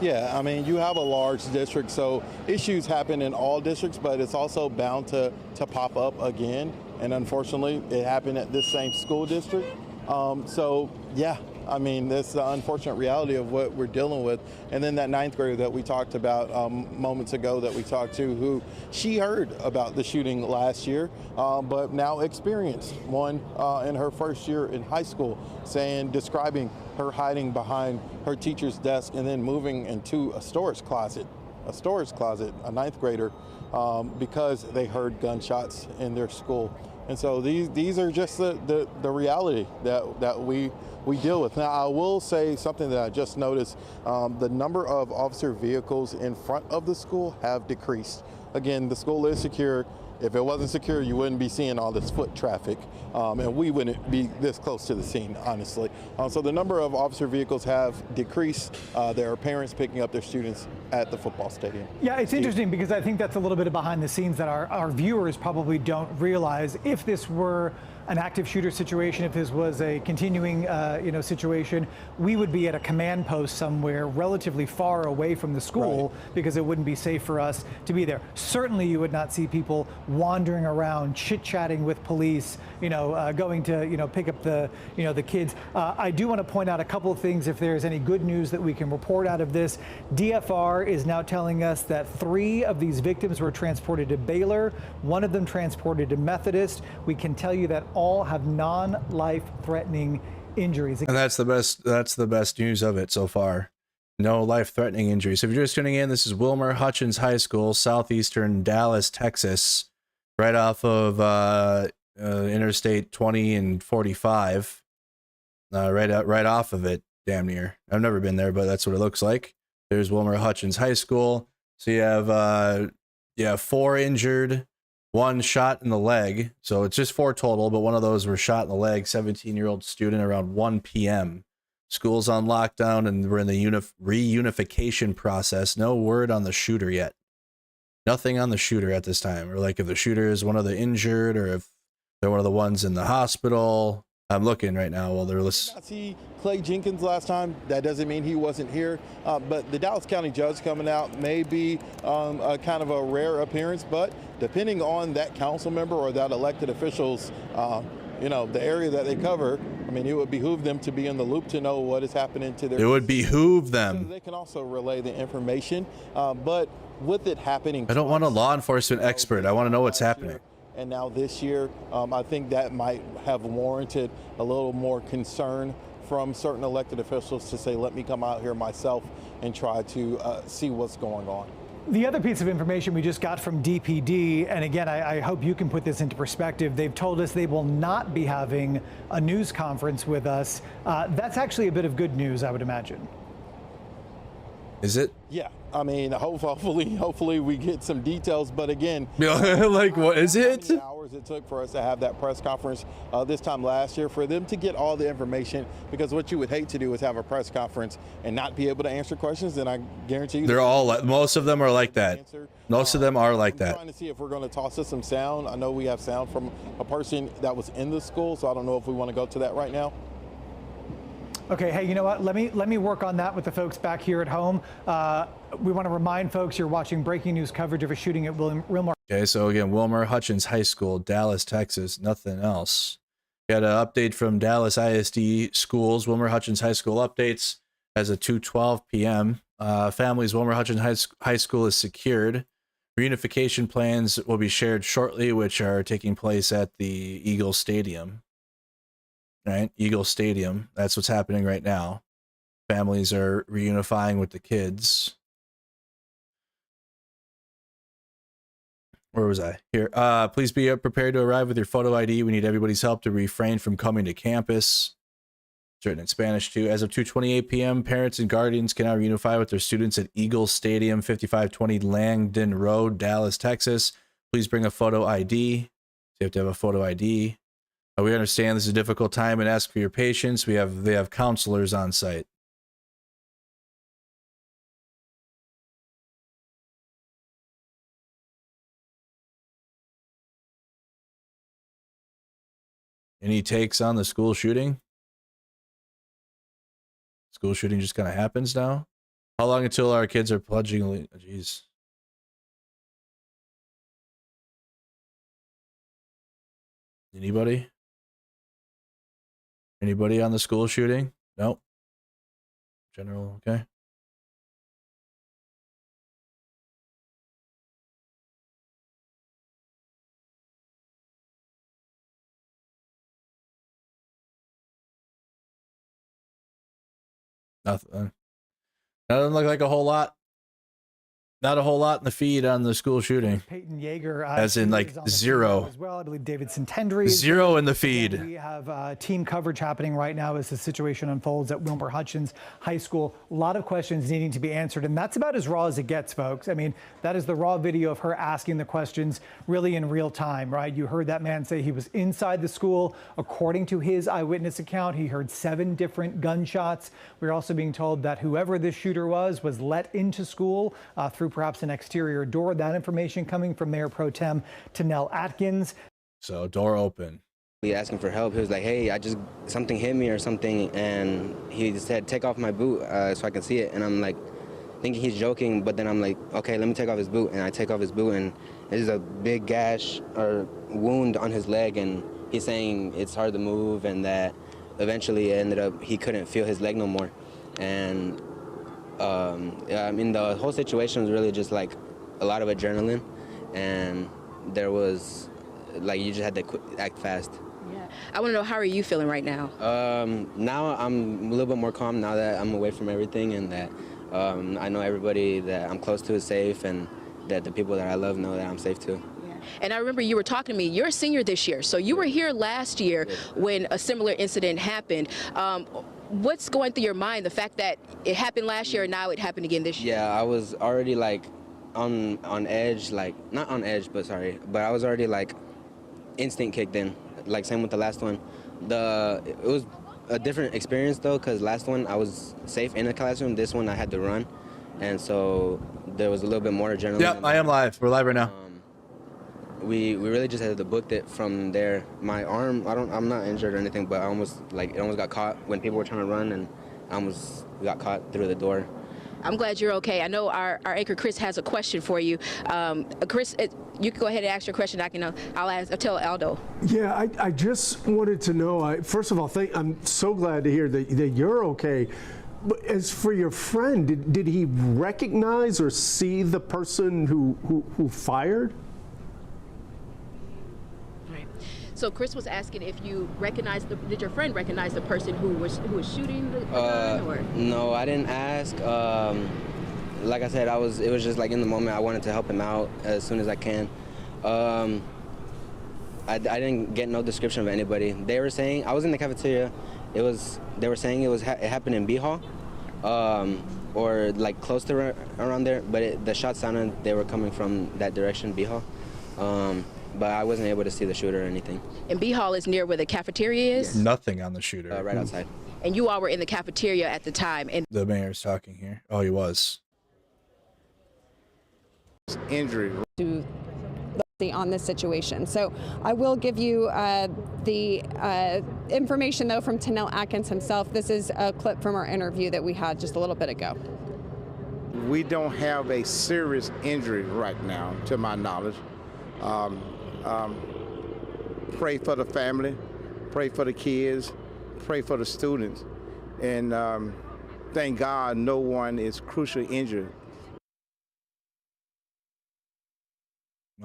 Yeah, I mean, you have a large district, so issues happen in all districts, but it's also bound to pop up again. And unfortunately, it happened at this same school district. So, yeah, I mean, that's the unfortunate reality of what we're dealing with. And then that 9th grader that we talked about moments ago that we talked to, who she heard about the shooting last year, but now experienced one in her first year in high school, describing her hiding behind her teacher's desk and then moving into a storage closet, a 9th grader, because they heard gunshots in their school. And so these are just the reality that we deal with. Now, I will say something that I just noticed. The number of officer vehicles in front of the school have decreased. Again, the school is secure. If it wasn't secure, you wouldn't be seeing all this foot traffic, and we wouldn't be this close to the scene, honestly. So the number of officer vehicles have decreased. There are parents picking up their students at the football stadium. Yeah, it's interesting because I think that's a little bit of behind the scenes that our viewers probably don't realize. If this were an active shooter situation, if this was a continuing situation, we would be at a command post somewhere relatively far away from the school, right, because it wouldn't be safe for us to be there. Certainly you would not see people wandering around chit-chatting with police, going to pick up the kids. I do want to point out a couple of things if there's any good news that we can report out of this. DFR is now telling us that 3 of these victims were transported to Baylor, 1 of them transported to Methodist. We can tell you that all have non-life-threatening injuries. And that's the best news of it so far. No life-threatening injuries. If you're just tuning in, this is Wilmer-Hutchins High School, southeastern Dallas, Texas, right off of Interstate 20 and 45. Right off of it, damn near. I've never been there, but that's what it looks like. There's Wilmer-Hutchins High School. So you have 4 injured, 1 shot in the leg. So it's just 4 total, but one of those were shot in the leg. 17-year-old student around 1 p.m. School's on lockdown, and we're in the reunification process. No word on the shooter yet. Nothing on the shooter at this time. Or like if the shooter is one of the injured, or if they're one of the ones in the hospital. I'm looking right now while they're listening. I see Clay Jenkins last time. That doesn't mean he wasn't here. But the Dallas County judge coming out may be a kind of a rare appearance, but depending on that council member or that elected officials, the area that they cover, I mean, it would behoove them to be in the loop to know what is happening to their. It would behoove them. So they can also relay the information, but with it happening. I don't want a law enforcement expert. I want to know what's happening. And now this year, I think that might have warranted a little more concern from certain elected officials to say, let me come out here myself and try to see what's going on. The other piece of information we just got from DPD, and again, I hope you can put this into perspective, they've told us they will not be having a news conference with us. That's actually a bit of good news, I would imagine. Is it? Yeah. I mean, hopefully we get some details. But again, like, what is it? How many hours it took for us to have that press conference this time last year, for them to get all the information, because what you would hate to do is have a press conference and not be able to answer questions. And I guarantee you, they're all most of them are like that. Most of them are like that. I'm trying to see if we're going to toss us some sound. I know we have sound from a person that was in the school, so I don't know if we want to go to that right now. Okay, hey, you know what? Let me work on that with the folks back here at home. We want to remind folks you're watching breaking news coverage of a shooting at Wilmer. Okay, so again, Wilmer-Hutchins High School, Dallas, Texas, nothing else. Got an update from Dallas ISD schools. Wilmer-Hutchins High School updates as of 2:12 p.m. Families, Wilmer-Hutchins High School is secured. Reunification plans will be shared shortly, which are taking place at the Eagle Stadium. Right, Eagle Stadium. That's what's happening right now. Families are reunifying with the kids. Where was I? Here. Please be prepared to arrive with your photo ID. We need everybody's help to refrain from coming to campus. It's written in Spanish too. As of 2:28 p.m., parents and guardians can now reunify with their students at Eagle Stadium, 5520 Langdon Road, Dallas, Texas. Please bring a photo ID. So you have to have a photo ID. We understand this is a difficult time and ask for your patience. They have counselors on site. Any takes on the school shooting? School shooting just kind of happens now. How long until our kids are pledging? Jeez. Anybody? Anybody on the school shooting? Nope. General, okay. Nothing. Doesn't look like a whole lot. Not a whole lot in the feed on the school shooting. Peyton Yeager, as in like zero. As well, I believe David Santendry. Zero in the feed. We have team coverage happening right now as the situation unfolds at Wilmer-Hutchins High School. A lot of questions needing to be answered, and that's about as raw as it gets, folks. I mean, that is the raw video of her asking the questions really in real time, right? You heard that man say he was inside the school. According to his eyewitness account, he heard 7 different gunshots. We're also being told that whoever this shooter was let into school through perhaps an exterior door. That information coming from Mayor Pro Tem Tanel Atkins. So door open. He asking for help. He was like, hey, something hit me or something. And he said, take off my boot so I can see it. And I'm like, thinking he's joking. But then I'm like, okay, let me take off his boot. And I take off his boot and there's a big gash or wound on his leg. And he's saying it's hard to move and that eventually it ended up, he couldn't feel his leg no more. And I mean, the whole situation was really just like a lot of adrenaline, and there was like you just had to act fast. Yeah. I want to know, how are you feeling right now? Now I'm a little bit more calm now that I'm away from everything, and that I know everybody that I'm close to is safe, and that the people that I love know that I'm safe too. And I remember you were talking to me. You're a senior this year, so you were here last year when a similar incident happened. What's going through your mind, the fact that it happened last year and now it happened again this year? Yeah, I was already like on edge, like not on edge, but I was already like instinct kicked in, like same with the last one. It was a different experience though, because last one I was safe in the classroom. This one I had to run, and so there was a little bit more adrenaline. Yep, I am live. We're live right now. We really just had to book it from there. My arm, I'm not injured or anything, but it almost got caught when people were trying to run, and I almost got caught through the door. I'm glad you're okay. I know our anchor Chris has a question for you. Chris, you can go ahead and ask your question. I'll tell Aldo. Yeah, I just wanted to know. First of all, I'm so glad to hear that you're okay. But as for your friend, did he recognize or see the person who fired? So Chris was asking if you did your friend recognize the person who was shooting the gun? Or? No, I didn't ask. Like I said, it was just like in the moment I wanted to help him out as soon as I can. I didn't get no description of anybody. They were saying, I was in the cafeteria, they were saying it happened in B Hall, or like close to around there, but the shots sounded they were coming from that direction, B Hall. But I wasn't able to see the shooter or anything. And B Hall is near where the cafeteria is? Yes. Nothing on the shooter. Right outside. And you all were in the cafeteria at the time. And the mayor's talking here. Oh, he was. Injury. On this situation. So I will give you the information though from Tanel Atkins himself. This is a clip from our interview that we had just a little bit ago. We don't have a serious injury right now, to my knowledge. Pray for the family, pray for the kids, pray for the students, and thank God no one is crucially injured.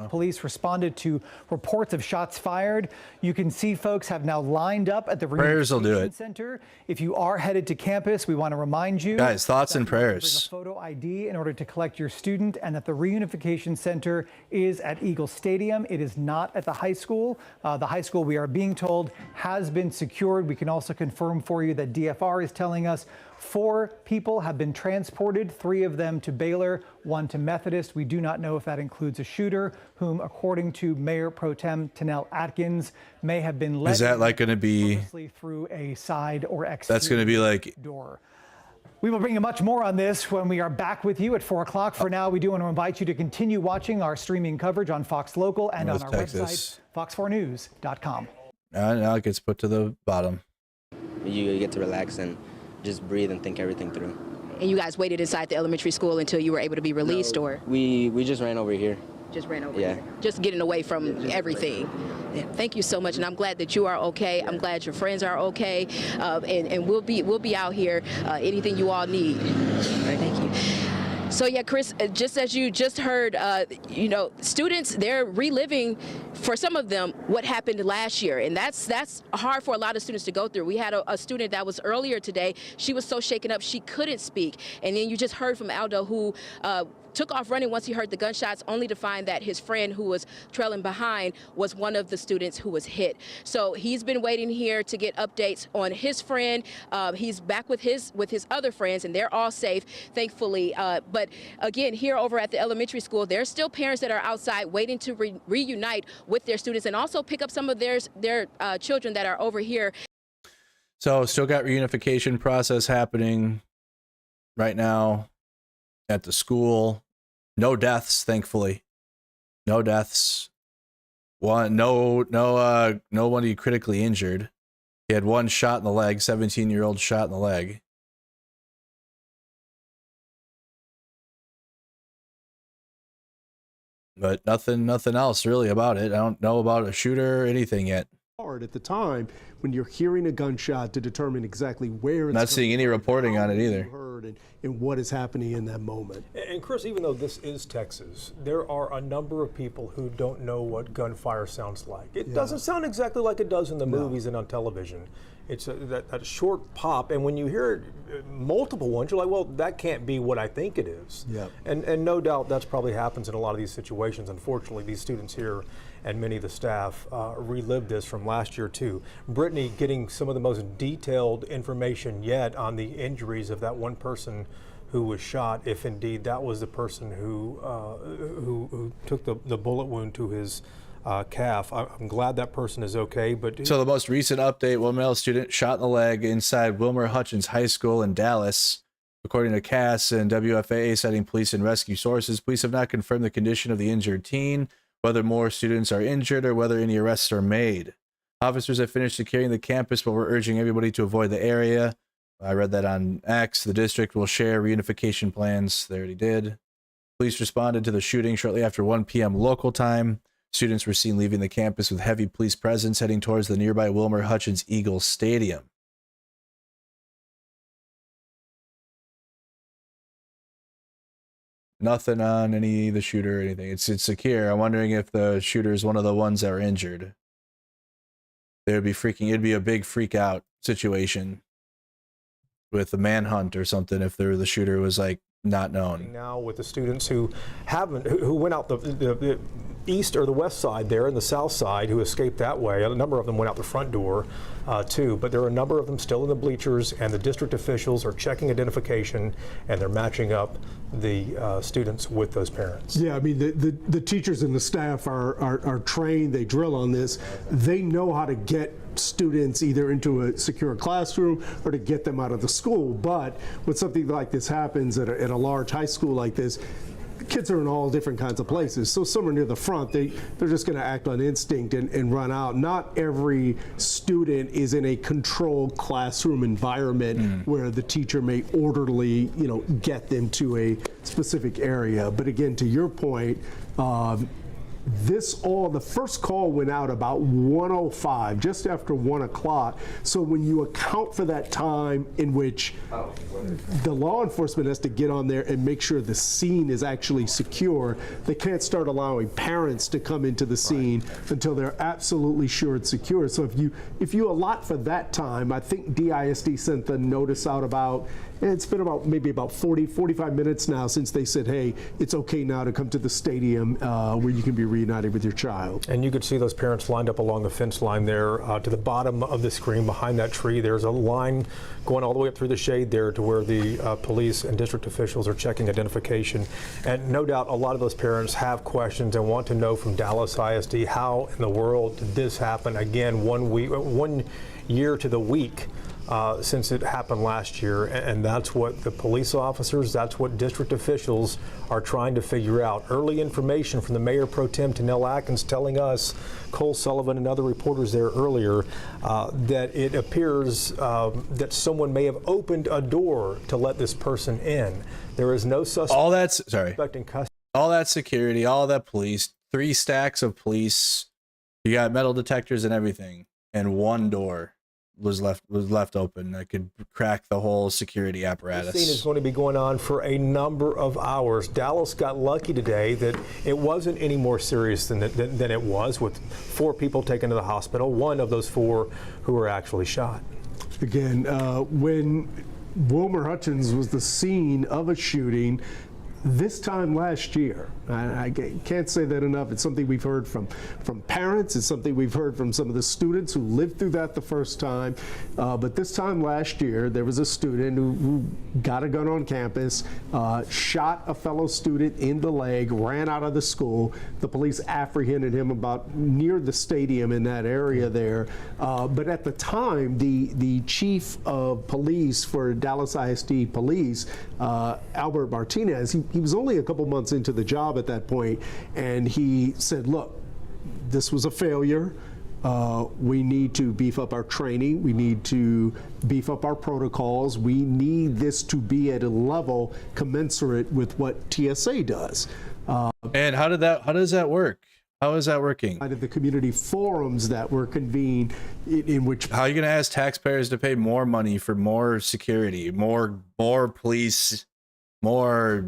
Police responded to reports of shots fired. You can see folks have now lined up at the Reunification Center. If you are headed to campus, we want to remind you, guys, thoughts and prayers. Bring a photo ID in order to collect your student, and that the Reunification Center is at Eagle Stadium. It is not at the high school. The high school, we are being told, has been secured. We can also confirm for you that DFR is telling us 4 people have been transported, 3 of them to Baylor, 1 to Methodist. We do not know if that includes a shooter, whom, according to Mayor Pro Tem Tanel Atkins, may have been led. Is that like going to be through a side or exterior that's going to be like door? We will bring you much more on this when we are back with you at 4 o'clock. For now, we do want to invite you to continue watching our streaming coverage on Fox Local and on our website, fox4news.com. Now it gets put to the bottom. You get to relax and just breathe and think everything through. And you guys waited inside the elementary school until you were able to be released, or? We just ran over here. Just ran over Yeah. here. Just getting away from everything. Yeah, thank you so much, and I'm glad that you are okay. I'm glad your friends are okay, and we'll be out here. Anything you all need. Thank you. So yeah, Chris, just as you just heard, you know, students, they're reliving, for some of them, what happened last year, and that's hard for a lot of students to go through. We had a student that was earlier today. She was so shaken up she couldn't speak, and then you just heard from Aldo, who took off running once he heard the gunshots, only to find that his friend who was trailing behind was one of the students who was hit. So he's been waiting here to get updates on his friend. He's back with his other friends, and they're all safe, thankfully. But again, here over at the elementary school, there's still parents that are outside waiting to reunite with their students and also pick up some of their children that are over here. So still got reunification process happening right now at the school. No deaths, thankfully. No deaths. Nobody critically injured. He had one shot in the leg, 17-year-old shot in the leg. But nothing else really about it. I don't know about a shooter or anything yet. Hard at the time when you're hearing a gunshot to determine exactly where it's not seeing any reporting on it either. Heard and what is happening in that moment. And Chris, even though this is Texas, there are a number of people who don't know what gunfire sounds like. It doesn't sound exactly like it does in the movies and on television. It's that short pop, and when you hear multiple ones, you're like, well, that can't be what I think it is. Yeah. And no doubt that's probably happens in a lot of these situations. Unfortunately, these students here and many of the staff relived this from last year too. Brittany getting some of the most detailed information yet on the injuries of that one person who was shot, if indeed that was the person who took the bullet wound to his calf. I'm glad that person is okay. But so the most recent update: one male student shot in the leg inside Wilmer-Hutchins High School in Dallas. According to CAS and WFAA, citing police and rescue sources, police have not confirmed the condition of the injured teen, whether more students are injured or whether any arrests are made. Officers have finished securing the campus, but we're urging everybody to avoid the area. I read that on X. The district will share reunification plans. They already did. Police responded to the shooting shortly after 1 p.m. local time. Students were seen leaving the campus with heavy police presence, heading towards the nearby Wilmer-Hutchins Eagles Stadium. Nothing on the shooter or anything. It's secure. I'm wondering if the shooter is one of the ones that were injured. It'd be a big freak out situation with a manhunt or something if the shooter was like not known. Now with the students who went out the east or the west side there and the south side who escaped that way. A number of them went out the front door too, but there are a number of them still in the bleachers, and the district officials are checking identification and they're matching up the students with those parents. Yeah, I mean the teachers and the staff are trained. They drill on this. They know how to get students either into a secure classroom or to get them out of the school. But when something like this happens at a large high school like this, kids are in all different kinds of places. So somewhere near the front, they're just going to act on instinct and run out. Not every student is in a controlled classroom environment where the teacher may orderly, get them to a specific area. But again, to your point, the first call went out about 1:05, just after 1 o'clock. So when you account for that time in which the law enforcement has to get on there and make sure the scene is actually secure, they can't start allowing parents to come into the scene until they're absolutely sure it's secure. So if you allot for that time, I think DISD sent the notice out it's been maybe about 45 minutes now since they said, hey, it's okay now to come to the stadium where you can be reunited with your child. And you could see those parents lined up along the fence line there to the bottom of the screen behind that tree. There's a line going all the way up through the shade there to where the police and district officials are checking identification. And no doubt a lot of those parents have questions and want to know from Dallas ISD, how in the world did this happen again 1 year to the week since it happened last year, and that's what the police officers, that's what district officials are trying to figure out. Early information from the Mayor Pro Tem Tanell Atkins telling us, Cole Sullivan and other reporters there earlier, that it appears that someone may have opened a door to let this person in. There is no suspect. All that security, all that police, 3 stacks of police. You got metal detectors and everything, and one door was left open that could crack the whole security apparatus. This scene is going to be going on for a number of hours. Dallas got lucky today that it wasn't any more serious than it was, with 4 people taken to the hospital. 1 of those 4 who were actually shot. Again, when Wilmer-Hutchins was the scene of a shooting this time last year, I can't say that enough. It's something we've heard from parents. It's something we've heard from some of the students who lived through that the first time. But this time last year, there was a student who got a gun on campus, shot a fellow student in the leg, ran out of the school. The police apprehended him about near the stadium in that area there. But at the time, the chief of police for Dallas ISD Police, Albert Martinez, he was only a couple months into the job at that point, and he said, look, this was a failure. We need to beef up our training. We need to beef up our protocols. We need this to be at a level commensurate with what TSA does. And how does that work? How is that working? Out of the community forums that were convened in which... How are you going to ask taxpayers to pay more money for more security, more police, more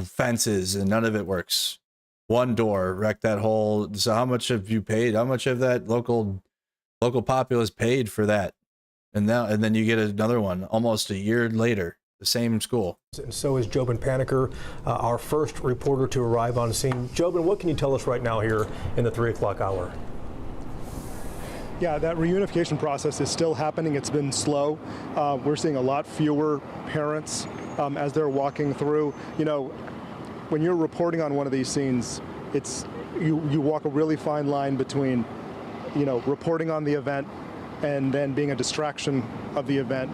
fences, and none of it works? One door wrecked that whole. So how much have you paid? How much of that local populace paid for that? And then you get another one almost a year later, the same school. And so is Jobin Paniker, our first reporter to arrive on scene. Jobin, what can you tell us right now here in the 3 o'clock hour? Yeah, that reunification process is still happening. It's been slow. We're seeing a lot fewer parents as they're walking through. You know, when you're reporting on one of these scenes, it's you walk a really fine line between, you know, reporting on the event and then being a distraction of the event,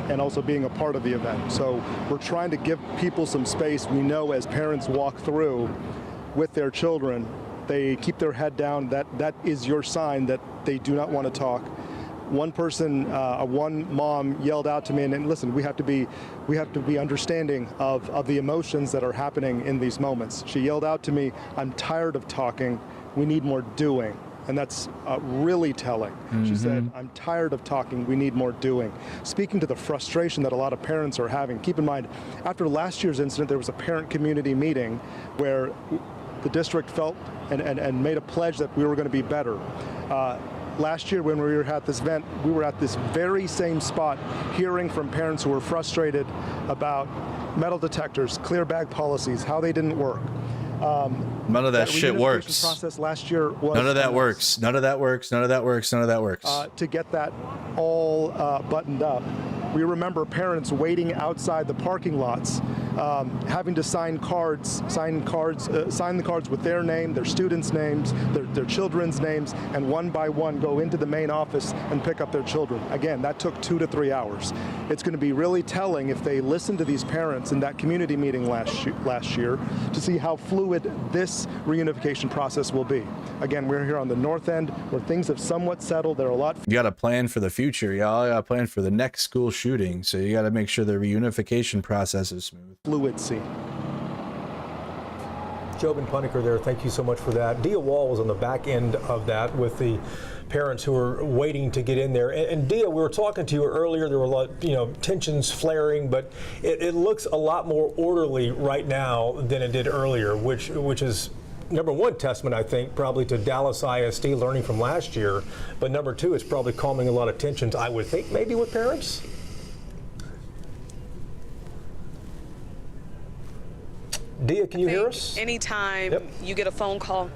and also being a part of the event. So we're trying to give people some space. We know as parents walk through with their children, they keep their head down. That is your sign that they do not want to talk. One person, one mom yelled out to me, and listen, we have to be understanding of the emotions that are happening in these moments. She yelled out to me, "I'm tired of talking. We need more doing." And that's really telling. She said, "I'm tired of talking. We need more doing." Speaking to the frustration that a lot of parents are having. Keep in mind, after last year's incident, there was a parent community meeting where the district felt and made a pledge that we were going to be better. Last year when we were at this event, we were at this very same spot hearing from parents who were frustrated about metal detectors, clear bag policies, how they didn't work. None of that shit works. Process last year was none of that works. None of that works. None of that works. None of that works. To get that all buttoned up, we remember parents waiting outside the parking lots, having to sign the cards with their name, their students' names, their children's names, and one by one go into the main office and pick up their children. Again, that took 2 to 3 hours. It's going to be really telling if they listen to these parents in that community meeting last year to see how fluid this reunification process will be. Again, we're here on the north end where things have somewhat settled. There are a lot. You got to plan for the future. Y'all got to plan for the next school shooting. So you got to make sure the reunification process is smooth. Fluid scene. Jobin Paniker there, thank you so much for that. Dia Wall was on the back end of that with the parents who were waiting to get in there. And Dia, we were talking to you earlier, there were a lot, tensions flaring, but it looks a lot more orderly right now than it did earlier, which is number one testament, I think, probably to Dallas ISD learning from last year, but number two, it's probably calming a lot of tensions, I would think, maybe with parents? Dia, can you hear us? Anytime you get a phone call.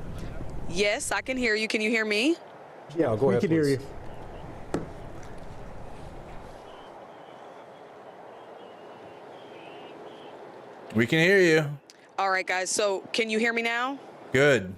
Yes, I can hear you. Can you hear me? Yeah, go ahead, we can hear you. We can hear you. All right, guys. So can you hear me now? Good.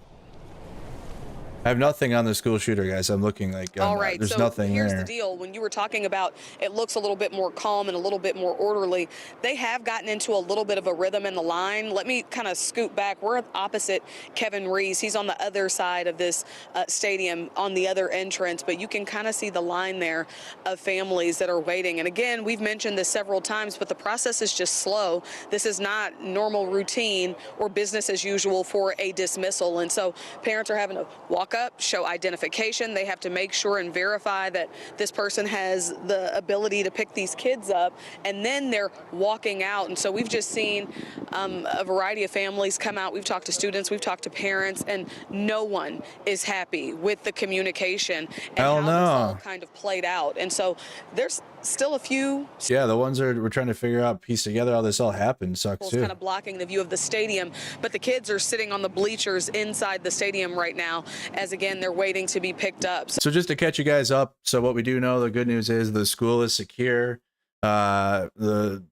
I have nothing on the school shooter, guys. I'm looking like All right, there's so nothing here's there. the deal. When you were talking about it looks a little bit more calm and a little bit more orderly, they have gotten into a little bit of a rhythm in the line. Let me kind of scoot back. We're opposite Kevin Reese. He's on the other side of this stadium on the other entrance, but you can kind of see the line there of families that are waiting. And again, we've mentioned this several times, but the process is just slow. This is not normal routine or business as usual for a dismissal. And so parents are having to walk up, show identification. They have to make sure and verify that this person has the ability to pick these kids up, and then they're walking out. And so we've just seen a variety of families come out. We've talked to students, we've talked to parents, and no one is happy with the communication and how this all kind of played out. And so there's still a few. Yeah, the ones that we're trying to figure out, piece together how this all happened sucks too. Kind of blocking the view of the stadium, but the kids are sitting on the bleachers inside the stadium right now as again they're waiting to be picked up. So just to catch you guys up, so what we do know, the good news is the school is secure. The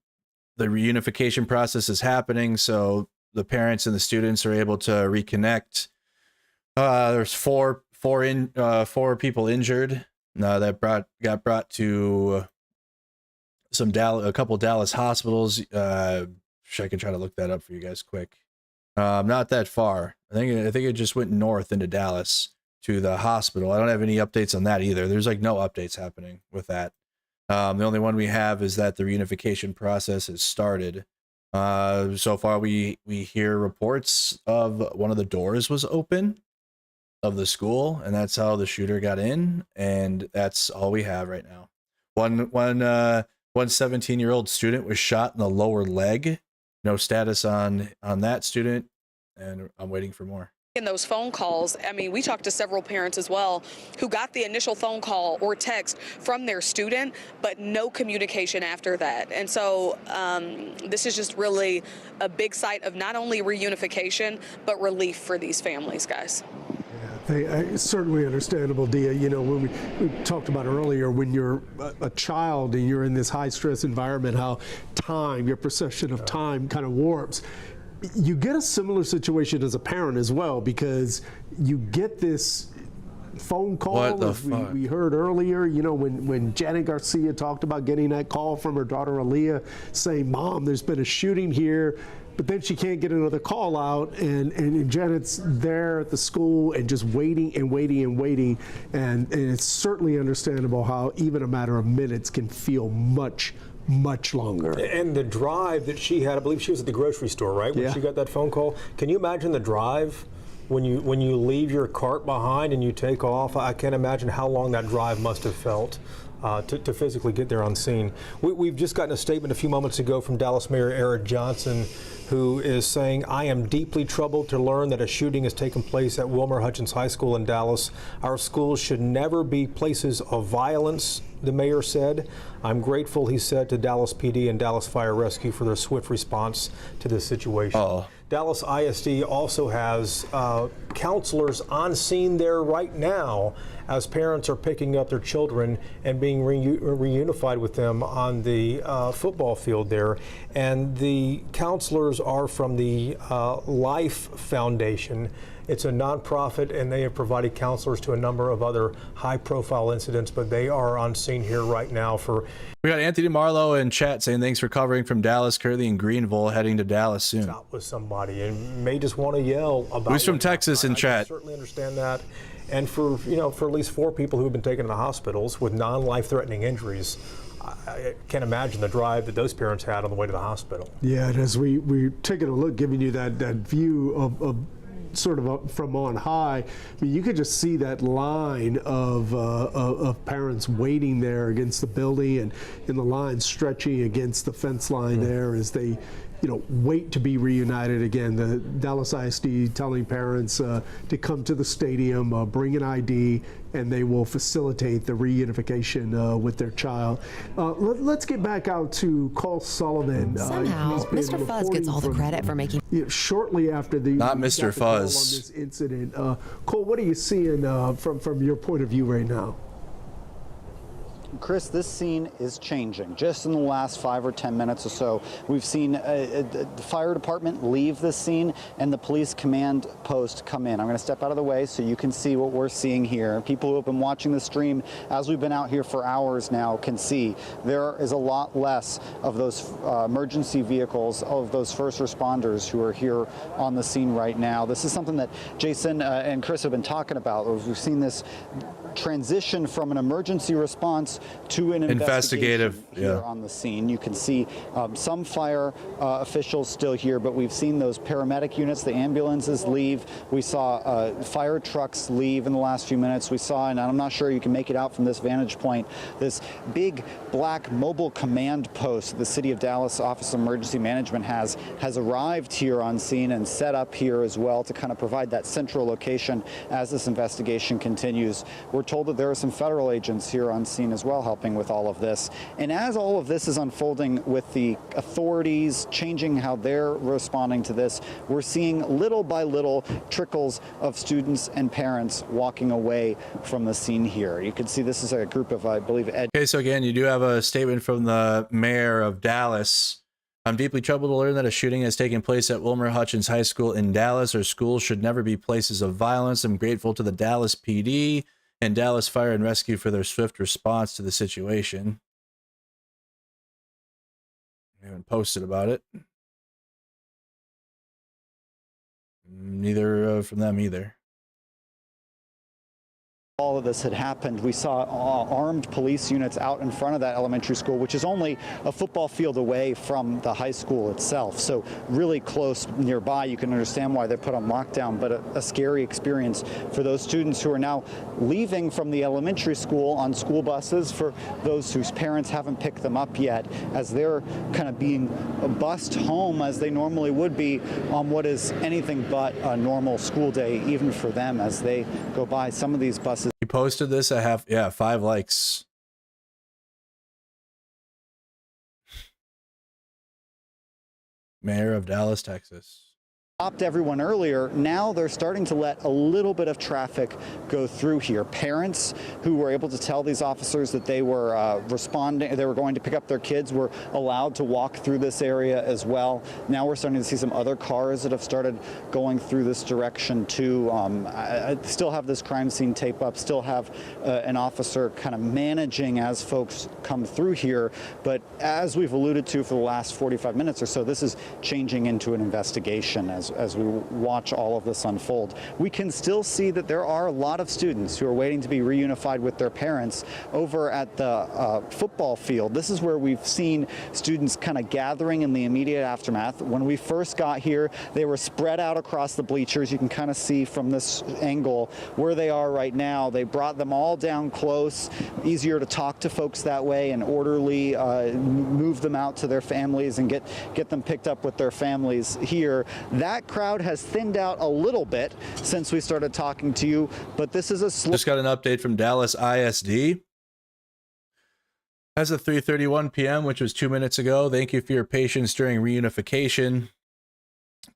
reunification process is happening, so the parents and the students are able to reconnect. There's four people injured that got brought to a couple Dallas hospitals. I can try to look that up for you guys quick. Not that far. I think it just went north into Dallas to the hospital. I don't have any updates on that either. There's like no updates happening with that. The only one we have is that the reunification process has started. So far we hear reports of one of the doors was open of the school, and that's how the shooter got in, and that's all we have right now. One 17-year-old student was shot in the lower leg. No status on that student, and I'm waiting for more. In those phone calls, I mean, we talked to several parents as well who got the initial phone call or text from their student, but no communication after that. And so this is just really a big sight of not only reunification, but relief for these families, guys. Certainly understandable, Dia. You know, when we talked about earlier, when you're a child and you're in this high-stress environment, how your perception of time kind of warps. You get a similar situation as a parent as well, because you get this phone call. What the fuck? We heard earlier, you know, when Janet Garcia talked about getting that call from her daughter Aaliyah saying, "Mom, there's been a shooting here," but then she can't get another call out, and Janet's there at the school and just waiting and waiting and waiting, and it's certainly understandable how even a matter of minutes can feel much longer. And the drive that she had, I believe she was at the grocery store, right? When she got that phone call. Can you imagine the drive when you leave your cart behind and you take off? I can't imagine how long that drive must have felt to physically get there on scene. We've just gotten a statement a few moments ago from Dallas Mayor Eric Johnson, who is saying, "I am deeply troubled to learn that a shooting has taken place at Wilmer-Hutchins High School in Dallas. Our schools should never be places of violence," the mayor said. "I'm grateful," he said, to Dallas PD and Dallas Fire Rescue for their swift response to this situation. Dallas ISD also has counselors on scene there right now as parents are picking up their children and being reunified with them on the football field there. And the counselors are from the Life Foundation. It's a nonprofit, and they have provided counselors to a number of other high-profile incidents, but they are on scene here right now for... We got Anthony Marlowe in chat saying thanks for covering from Dallas, currently in Greenville, heading to Dallas soon. Out with somebody and may just want to yell about... Who's from Texas in chat? I certainly understand that. And for at least 4 people who have been taken to the hospitals with non-life-threatening injuries, I can't imagine the drive that those parents had on the way to the hospital. Yeah, and as we're taking a look, giving you that view of sort of up from on high, I mean, you could just see that line of parents waiting there against the building, and in the line stretching against the fence line there as they, wait to be reunited again. The Dallas ISD telling parents to come to the stadium, bring an ID, and they will facilitate the reunification with their child. Let's get back out to Cole Sullivan. Somehow, Mr. Fuzz gets all the credit for making... shortly after the... Not Mr. Fuzz. On this incident. Cole, what are you seeing from your point of view right now? Chris, this scene is changing. Just in the last 5 or 10 minutes or so, we've seen the fire department leave the scene and the police command post come in. I'm going to step out of the way so you can see what we're seeing here. People who have been watching the stream as we've been out here for hours now can see there is a lot less of those emergency vehicles, of those first responders who are here on the scene right now. This is something that Jason and Chris have been talking about. We've seen this transition from an emergency response to an investigative here on the scene. You can see some fire officials still here, but we've seen those paramedic units, the ambulances leave. We saw fire trucks leave in the last few minutes. We saw, and I'm not sure you can make it out from this vantage point, this big black mobile command post the City of Dallas Office of Emergency Management has arrived here on scene and set up here as well to kind of provide that central location as this investigation continues. We're told that there are some federal agents here on scene as well helping with all of this. And as all of this is unfolding with the authorities changing how they're responding to this, we're seeing little by little trickles of students and parents walking away from the scene here. You can see this is a group of, I believe, Okay, so again, you do have a statement from the mayor of Dallas. I'm deeply troubled to learn that a shooting has taken place at Wilmer-Hutchins High School in Dallas. Our schools should never be places of violence. I'm grateful to the Dallas PD and Dallas Fire and Rescue for their swift response to the situation. I haven't posted about it. Neither from them either. All of this had happened. We saw armed police units out in front of that elementary school, which is only a football field away from the high school itself. So really close nearby. You can understand why they're put on lockdown, but a scary experience for those students who are now leaving from the elementary school on school buses, for those whose parents haven't picked them up yet, as they're kind of being bussed home as they normally would be on what is anything but a normal school day, even for them as they go by. Some of these buses. He posted this. I have 5 likes. Mayor of Dallas, Texas. Stopped everyone earlier. Now they're starting to let a little bit of traffic go through here. Parents who were able to tell these officers that they were they were going to pick up their kids were allowed to walk through this area as well. Now we're starting to see some other cars that have started going through this direction too. I still have this crime scene tape up, still have an officer kind of managing as folks come through here. But as we've alluded to for the last 45 minutes or so, this is changing into an investigation as we watch all of this unfold. We can still see that there are a lot of students who are waiting to be reunified with their parents over at the football field. This is where we've seen students kind of gathering in the immediate aftermath. When we first got here, they were spread out across the bleachers. You can kind of see from this angle where they are right now. They brought them all down close, easier to talk to folks that way and orderly move them out to their families and get them picked up with their families here. That crowd has thinned out a little bit since we started talking to you, but this is a Just got an update from Dallas ISD. As of 3:31 p.m., which was 2 minutes ago, thank you for your patience during reunification.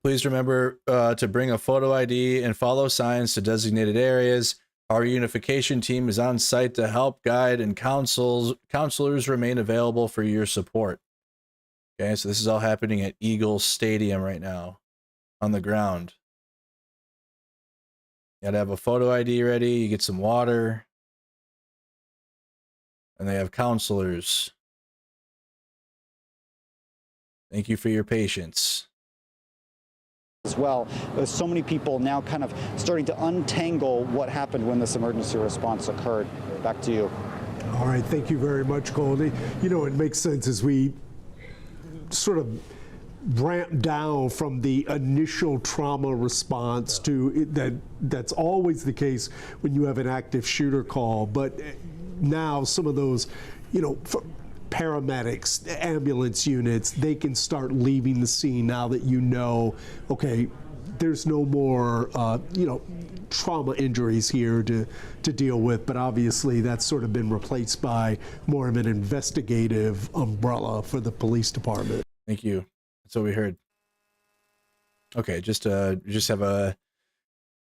Please remember to bring a photo ID and follow signs to designated areas. Our reunification team is on site to help guide, and counselors remain available for your support. Okay, so this is all happening at Eagles Stadium right now. On the ground. You gotta have a photo ID ready, you get some water, and they have counselors. Thank you for your patience. As well, there's so many people now kind of starting to untangle what happened when this emergency response occurred. Back to you. All right, thank you very much, Goldie. You know, it makes sense as we sort of ramp down from the initial trauma response to that's always the case when you have an active shooter call, but now some of those, you know, paramedics, ambulance units, they can start leaving the scene now that you know, okay, there's no more you know, trauma injuries here to deal with, but obviously that's sort of been replaced by more of an investigative umbrella for the police department. Thank you. That's what we heard. Okay, just have a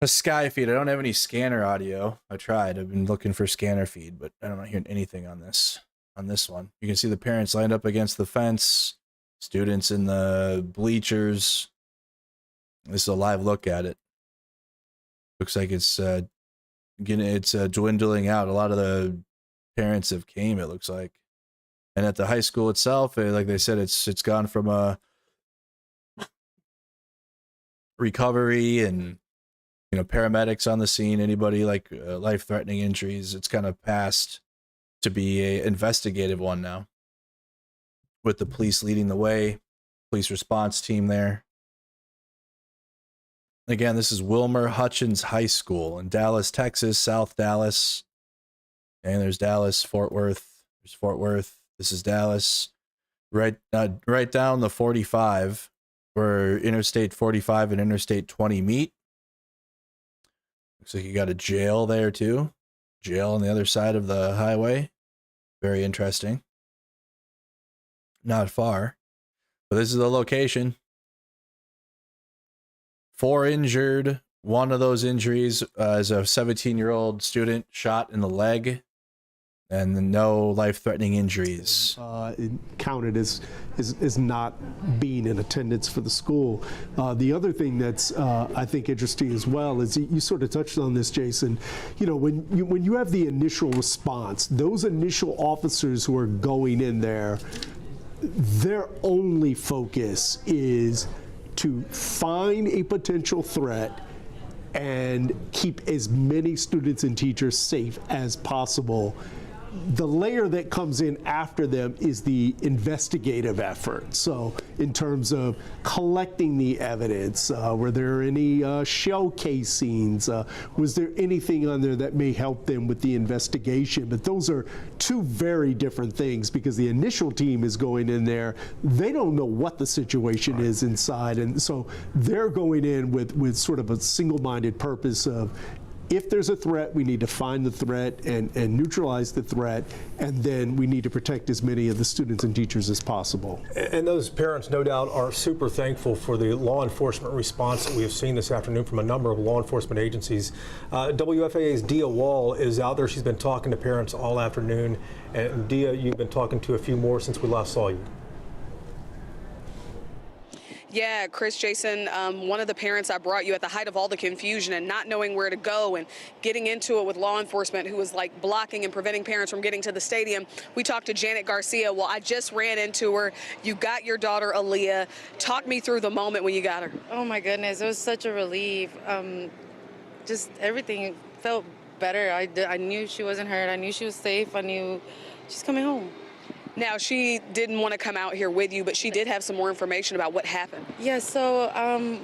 A Sky feed. I don't have any scanner audio. I tried. I've been looking for scanner feed, but I'm not hearing anything on this one. You can see the parents lined up against the fence, students in the bleachers. This is a live look at it. Looks like it's dwindling out. A lot of the parents have came, it looks like. And at the high school itself, like they said, it's gone from a recovery and paramedics on the scene, anybody like life-threatening injuries. It's kind of passed to be a investigative one now, with the police leading the way, police response team there. Again, this is Wilmer-Hutchins High School in Dallas, Texas, South Dallas. And there's Dallas, Fort Worth. There's Fort Worth. This is Dallas. Right down the 45, where Interstate 45 and Interstate 20 meet. Looks like you got a jail there too. Jail on the other side of the highway. Very interesting. Not far. But this is the location. 4 injured. One of those injuries is a 17-year-old student shot in the leg. And no life-threatening injuries. Counted as not being in attendance for the school. The other thing that's I think interesting as well is you sort of touched on this, Jason. When you have the initial response, those initial officers who are going in there, their only focus is to find a potential threat and keep as many students and teachers safe as possible. The layer that comes in after them is the investigative effort. So in terms of collecting the evidence, were there any shell casings? Was there anything on there that may help them with the investigation? But those are two very different things, because the initial team is going in there. They don't know what the situation is inside. And so they're going in with sort of a single-minded purpose of, if there's a threat, we need to find the threat and neutralize the threat, and then we need to protect as many of the students and teachers as possible. And those parents, no doubt, are super thankful for the law enforcement response that we have seen this afternoon from a number of law enforcement agencies. WFAA's Dia Wall is out there. She's been talking to parents all afternoon. And Dia, you've been talking to a few more since we last saw you. Yeah, Chris, Jason, one of the parents I brought you at the height of all the confusion and not knowing where to go and getting into it with law enforcement, who was like blocking and preventing parents from getting to the stadium. We talked to Janet Garcia. Well, I just ran into her. You got your daughter, Aaliyah. Talk me through the moment when you got her. Oh, my goodness. It was such a relief. Just everything felt better. I knew she wasn't hurt. I knew she was safe. I knew she's coming home. Now, she didn't want to come out here with you, but she did have some more information about what happened. Yeah, so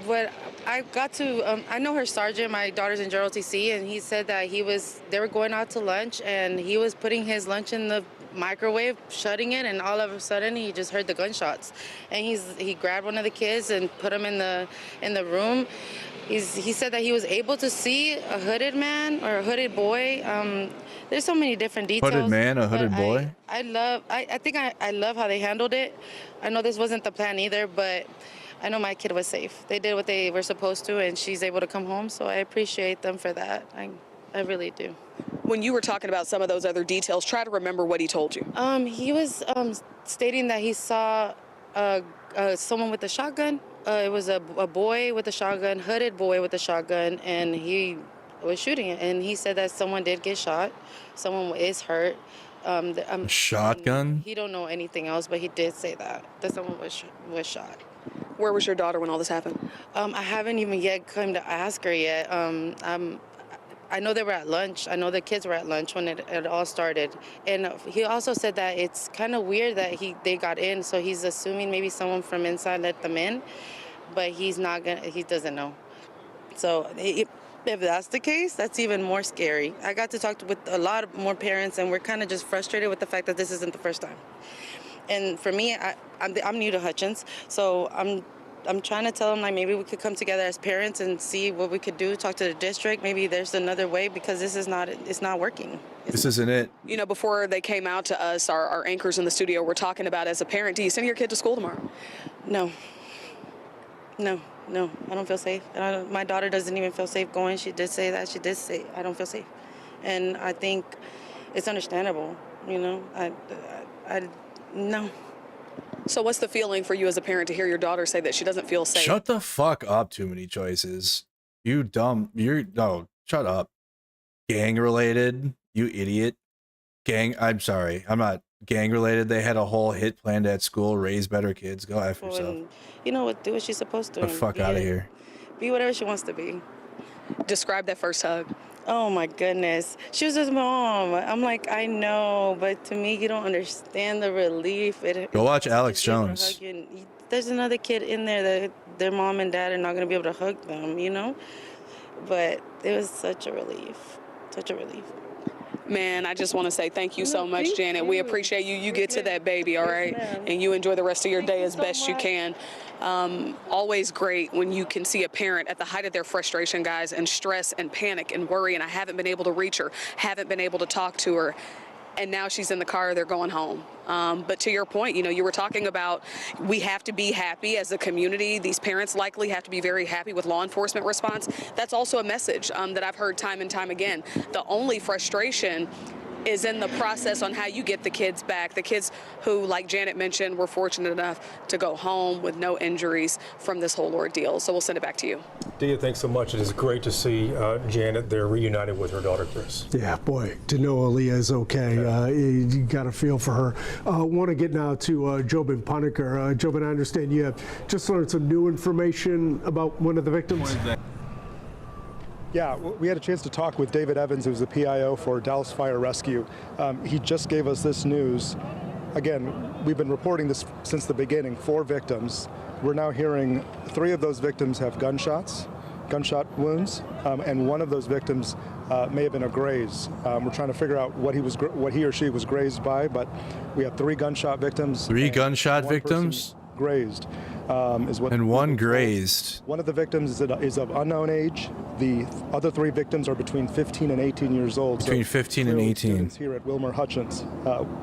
what I got to, I know her sergeant, my daughter's in JROTC, and he said that they were going out to lunch, and he was putting his lunch in the microwave, shutting it, and all of a sudden he just heard the gunshots. And he grabbed one of the kids and put him in the room. He said that he was able to see a hooded man or a hooded boy. There's so many different details. Hooded man, a hooded boy? I think I love how they handled it. I know this wasn't the plan either, but I know my kid was safe. They did what they were supposed to, and she's able to come home, so I appreciate them for that. I really do. When you were talking about some of those other details, try to remember what he told you. He was stating that he saw someone with a shotgun. It was a boy with a shotgun, hooded boy with a shotgun, and he was shooting it. And he said that someone did get shot. Someone is hurt. Shotgun? He don't know anything else, but he did say that someone was shot. Where was your daughter when all this happened? I haven't even yet come to ask her yet. I know they were at lunch. I know the kids were at lunch when it all started. And he also said that it's kind of weird that they got in, so he's assuming maybe someone from inside let them in, but he doesn't know. So if that's the case, that's even more scary. I got to talk with a lot more parents, and we're kind of just frustrated with the fact that this isn't the first time. And for me, I'm new to Hutchins, so I'm trying to tell them, like, maybe we could come together as parents and see what we could do, talk to the district. Maybe there's another way, because it's not working. This isn't it. You know, before they came out to us, our anchors in the studio were talking about, as a parent, do you send your kid to school tomorrow? No. No, I don't feel safe. My daughter doesn't even feel safe going. She did say that. She did say, I don't feel safe. And I think it's understandable, you know. No. So what's the feeling for you as a parent to hear your daughter say that she doesn't feel safe? Shut the fuck up, Too Many Choices. You dumb, no, shut up. Gang related, you idiot. I'm sorry, I'm not gang related. They had a whole hit planned at school, raise better kids. Go F yourself. And, you know what, do what she's supposed to. The fuck out of here. Be whatever she wants to be. Describe that first hug. Oh my goodness. She was his mom. I'm like, I know, but to me, you don't understand the relief. Go watch Alex Jones. There's another kid in there that their mom and dad are not going to be able to hug them, you know? But it was such a relief. Such a relief. Man, I just want to say thank you so much, Janet. We appreciate you. You get to that baby, all right? And you enjoy the rest of your day as best you can. Always great when you can see a parent at the height of their frustration, guys, and stress and panic and worry, and I haven't been able to reach her, haven't been able to talk to her, and now she's in the car, they're going home. But to your point, you know, you were talking about we have to be happy as a community. These parents likely have to be very happy with law enforcement response. That's also a message that I've heard time and time again. The only frustration is in the process on how you get the kids back. The kids who, like Janet mentioned, were fortunate enough to go home with no injuries from this whole ordeal. So we'll send it back to you. Dia, thanks so much. It is great to see Janet there reunited with her daughter, Chris. Yeah, boy, to know Aaliyah is okay, you got to feel for her. Want to get now to Jobin Puneker. Jobin, I understand you have just learned some new information about one of the victims. Yeah, we had a chance to talk with David Evans, who's the PIO for Dallas Fire Rescue. He just gave us this news. Again, we've been reporting this since the beginning, 4 victims. We're now hearing 3 of those victims have gunshot wounds, and one of those victims may have been a graze. We're trying to figure out what he or she was grazed by, but we have 3 gunshot victims. 3 gunshot victims? Grazed. Is what and one grazed. One of the victims is of unknown age. The other 3 victims are between 15 and 18 years old. Between 15 and 18. Here at Wilmer-Hutchins,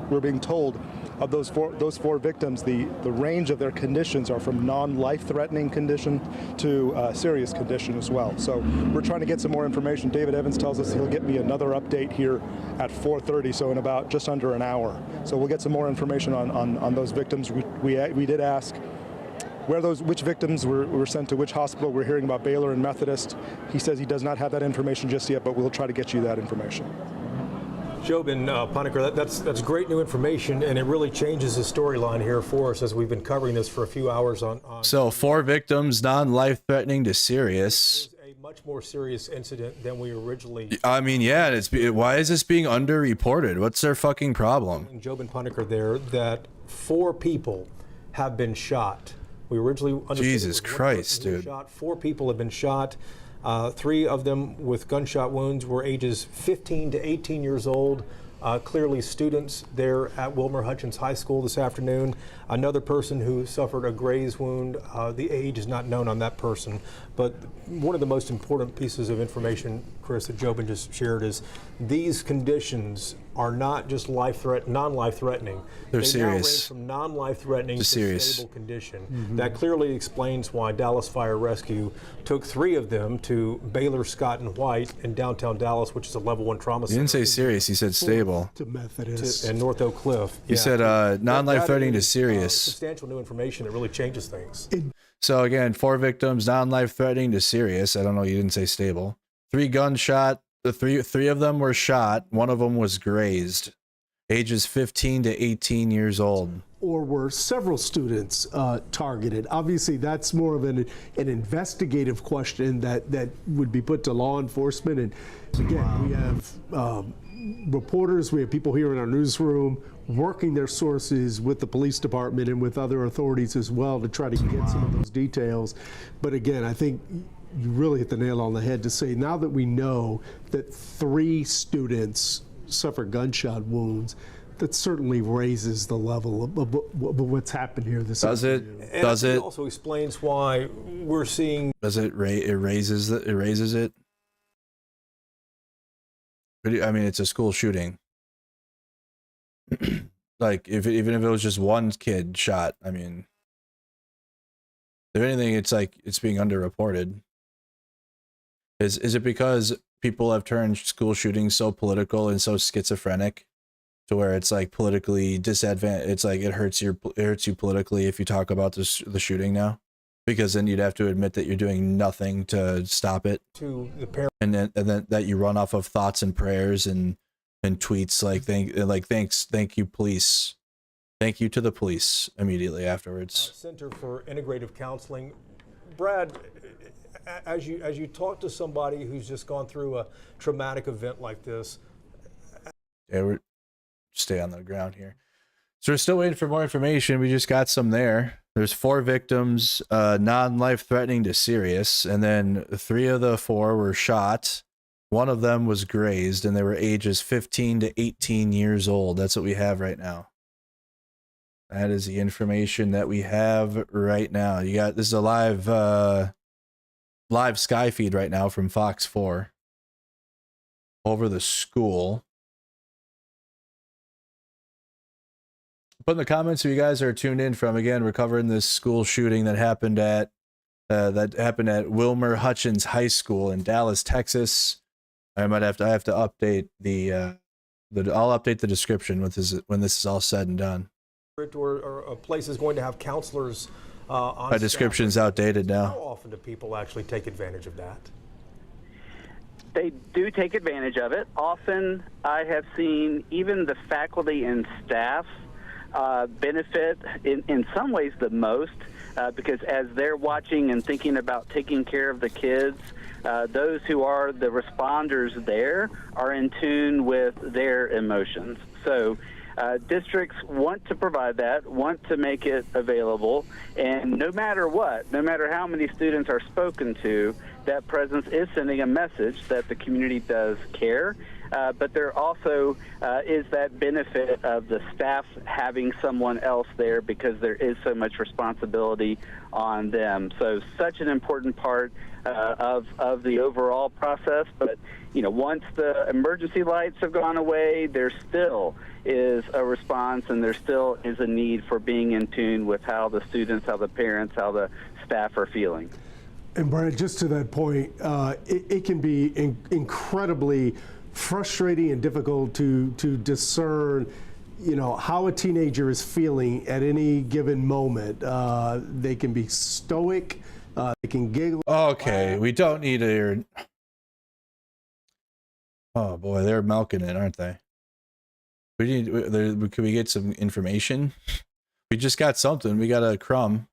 we're being told of those four victims, the range of their conditions are from non-life-threatening condition to serious condition as well. So we're trying to get some more information. David Evans tells us he'll get me another update here at 4:30, so in about just under an hour. So we'll get some more information on those victims. We did ask which victims were sent to which hospital. We're hearing about Baylor and Methodist. He says he does not have that information just yet, but we'll try to get you that information. Jobin Puneker, that's great new information, and it really changes the storyline here for us as we've been covering this for a few hours on So 4 victims, non-life-threatening to serious. A much more serious incident than we originally. I mean, yeah, why is this being underreported? What's their fucking problem? Jobin Puneker there that 4 people have been shot. We originally understood Jesus Christ, dude. Shot. 4 people have been shot. 3 of them with gunshot wounds were ages 15 to 18 years old. Clearly students there at Wilmer-Hutchins High School this afternoon. Another person who suffered a graze wound. The age is not known on that person. But one of the most important pieces of information, Chris, that Jobin just shared is these conditions are not just non-life-threatening. They're they serious. Now range from non-life-threatening to serious. stable condition. That clearly explains why Dallas Fire Rescue took 3 of them to Baylor, Scott, and White in downtown Dallas, which is a level 1 trauma center. He didn't say serious, he said stable. To Methodist. And North Oak Cliff. He said non-life-threatening to serious. Substantial new information that really changes things. So again, 4 victims, non-life-threatening to serious. I don't know, you didn't say stable. 3 gunshot. The three of them were shot. One of them was grazed. Ages 15 to 18 years old. Or were several students targeted? Obviously, that's more of an investigative question that would be put to law enforcement. And again, we have reporters, we have people here in our newsroom working their sources with the police department and with other authorities as well to try to get some of those details. But again, I think you really hit the nail on the head to say now that we know that 3 students suffer gunshot wounds, that certainly raises the level of what's happened here this afternoon. Does it? It also explains why we're seeing. Does it raises it? I mean, it's a school shooting. Like even if it was just one kid shot, I mean, If anything, it's like it's being underreported. Is it because people have turned school shootings so political and so schizophrenic to where it's like politically disadvantaged? It's like it hurts you politically if you talk about the shooting now, because then you'd have to admit that you're doing nothing to stop it. To the parents, and then that you run off of thoughts and prayers and tweets like thank you police, thank you to the police immediately afterwards. Center for Integrative Counseling. Brad, as you talk to somebody who's just gone through a traumatic event like this. Yeah, we're stay on the ground here. So we're still waiting for more information. We just got some there. There's 4 victims, non-life threatening to serious, and then 3 of the 4 were shot. 1 of them was grazed, and they were ages 15 to 18 years old. That's what we have right now. That is the information that we have right now. You got this is a live sky feed right now from Fox 4 over the school. Put in the comments if you guys are tuned in from. Again, we're covering this school shooting that happened at Wilmer-Hutchins High School in Dallas, Texas. I have to update I'll update the description when this is all said and done. Or a place is going to have counselors on My description's outdated now. How often do people actually take advantage of that? They do take advantage of it. Often I have seen even the faculty and staff benefit in some ways the most because as they're watching and thinking about taking care of the kids, those who are the responders there are in tune with their emotions. So districts want to provide that, want to make it available, and no matter what, no matter how many students are spoken to, that presence is sending a message that the community does care. But there also is that benefit of the staff having someone else there because there is so much responsibility on them. So such an important part of the overall process. But, you know, once the emergency lights have gone away, there still is a response and there still is a need for being in tune with how the students, how the parents, how the staff are feeling. And Brad, just to that point, it can be incredibly frustrating and difficult to discern, you know, how a teenager is feeling at any given moment. They can be stoic, they can giggle. Okay, we don't need a. Oh boy, they're milking it, aren't they? We need. Can we get some information? We just got something. We got a crumb.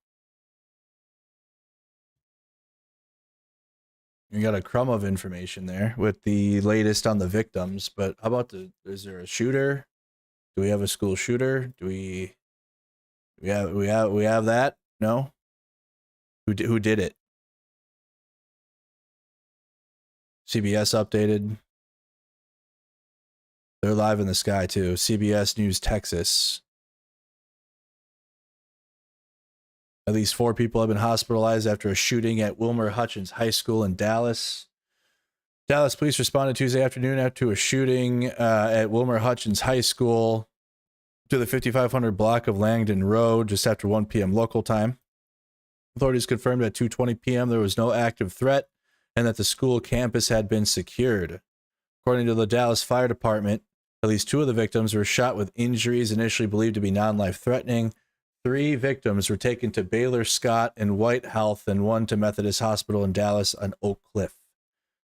We got a crumb of information there with the latest on the victims, but how about is there a shooter? Do we have a school shooter? Do we have that? No? Who did it? CBS updated. They're live in the sky too. CBS News Texas. At least 4 people have been hospitalized after a shooting at Wilmer-Hutchins High School in Dallas. Dallas police responded Tuesday afternoon after a shooting at Wilmer-Hutchins High School to the 5500 block of Langdon Road just after 1 p.m. local time. Authorities confirmed at 2:20 p.m. there was no active threat and that the school campus had been secured. According to the Dallas Fire Department, at least 2 of the victims were shot with injuries initially believed to be non-life threatening. 3 victims were taken to Baylor Scott and White Health and 1 to Methodist Hospital in Dallas on Oak Cliff.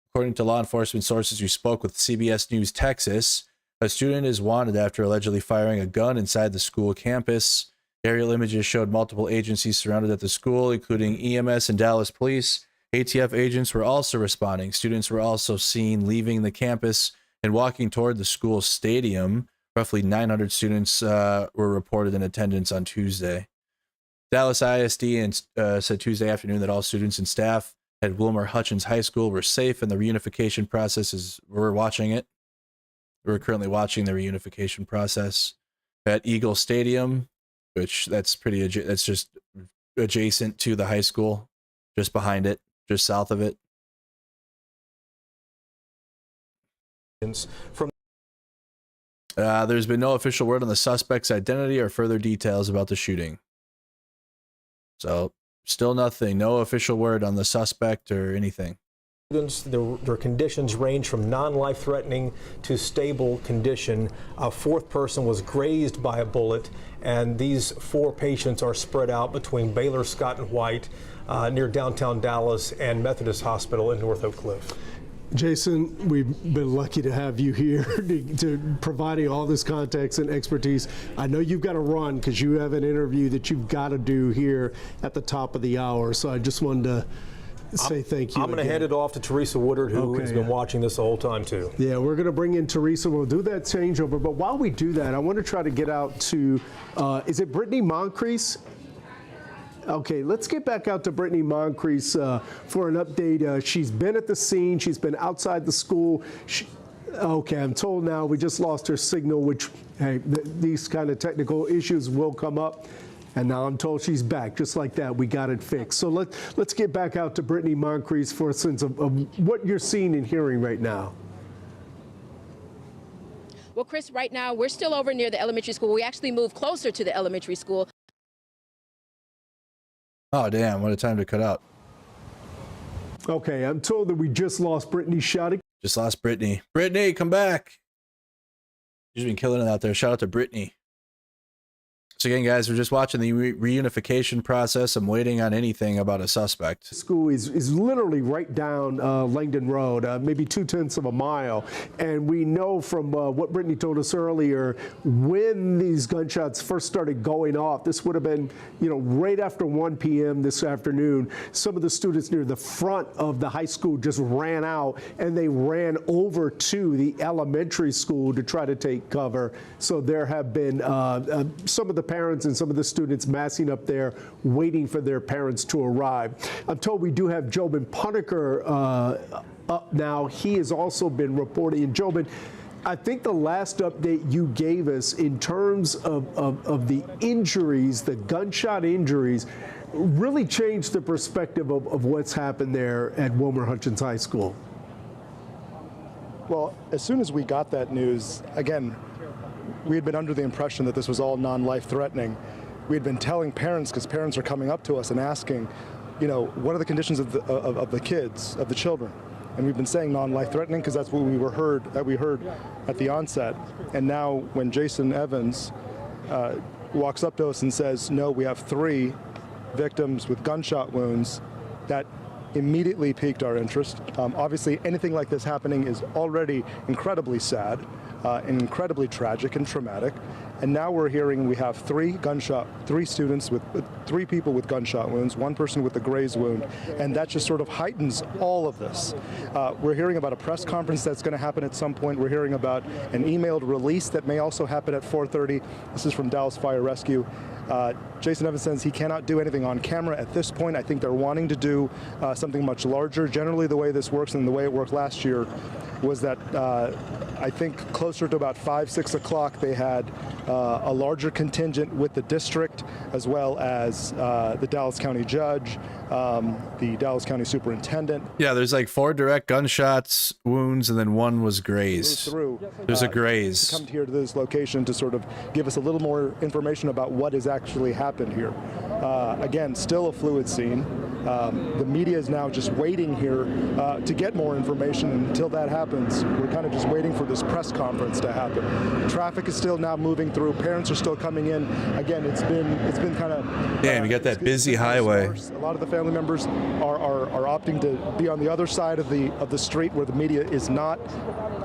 According to law enforcement sources who spoke with CBS News Texas, a student is wanted after allegedly firing a gun inside the school campus. Aerial images showed multiple agencies surrounded at the school, including EMS and Dallas police. ATF agents were also responding. Students were also seen leaving the campus and walking toward the school stadium. Roughly 900 students were reported in attendance on Tuesday. Dallas ISD said Tuesday afternoon that all students and staff at Wilmer-Hutchins High School were safe and the reunification process we're watching it. We're currently watching the reunification process at Eagle Stadium, which that's just adjacent to the high school, just behind it, just south of it. From there's been no official word on the suspect's identity or further details about the shooting. So Still nothing. No official word on the suspect or anything. Their conditions range from non-life-threatening to stable condition. A fourth person was grazed by a bullet, and these 4 patients are spread out between Baylor Scott and White near downtown Dallas and Methodist Hospital in North Oak Cliff. Jason, we've been lucky to have you here to providing all this context and expertise. I know you've got to run because you have an interview that you've got to do here at the top of the hour. So I just wanted to say thank you. I'm going to hand it off to Teresa Woodard, who has been watching this the whole time, too. Yeah, we're going to bring in Teresa. We'll do that changeover. But while we do that, I want to try to get out to, is it Brittany Moncrief? Okay, let's get back out to Brittany Moncrief for an update. She's been at the scene. She's been outside the school. Okay, I'm told now we just lost her signal, which, hey, these kind of technical issues will come up. And now I'm told she's back. Just like that, we got it fixed. So let's get back out to Brittany Moncrief for a sense of what you're seeing and hearing right now. Well, Chris, right now we're still over near the elementary school. We actually moved closer to the elementary school. Oh, damn. What a time to cut out. Okay, I'm told that we just lost Brittany shouting. Just lost Brittany. Brittany, come back. She's been killing it out there. Shout out to Brittany. So again, guys, we're just watching the reunification process. I'm waiting on anything about a suspect. School is literally right down Langdon Road, maybe 2/10 of a mile. And we know from what Brittany told us earlier, when these gunshots first started going off, this would have been, right after 1 p.m. this afternoon. Some of the students near the front of the high school just ran out and they ran over to the elementary school to try to take cover. So there have been some of the parents and some of the students massing up there waiting for their parents to arrive. I'm told we do have Jobin Puneker up now. He has also been reporting. And Jobin, I think the last update you gave us in terms of the injuries, the gunshot injuries, really changed the perspective of what's happened there at Wilmer-Hutchins High School. Well, as soon as we got that news, again, we had been under the impression that this was all non-life threatening. We had been telling parents, because parents are coming up to us and asking, what are the conditions of the kids, of the children? And we've been saying non-life threatening because that's what we heard at the onset. And now when Jason Evans walks up to us and says, no, we have 3 victims with gunshot wounds, that immediately piqued our interest. Obviously, anything like this happening is already incredibly sad. And incredibly tragic and traumatic. And now we're hearing we have 3 students with 3 people with gunshot wounds, 1 person with a graze wound, and that just sort of heightens all of this. We're hearing about a press conference that's going to happen at some point. We're hearing about an emailed release that may also happen at 4:30. This is from Dallas Fire Rescue. Jason Evans says he cannot do anything on camera at this point. I think they're wanting to do something much larger. Generally, the way this works and the way it worked last year was that I think closer to about 5, 6 o'clock, they had a larger contingent with the district, as well as the Dallas County judge, the Dallas County superintendent. Yeah, there's like 4 direct gunshots, wounds, and then 1 was grazed. There's a graze. Come here to this location to sort of give us a little more information about what has actually happened here. Again, still a fluid scene. The media is now just waiting here to get more information. Until that happens, we're kind of just waiting for this press conference to happen. Traffic is still now moving through. Parents are still coming in. Again, it's been kind of damn. You got that busy highway. A lot of the family members are opting to be on the other side of the street where the media is not.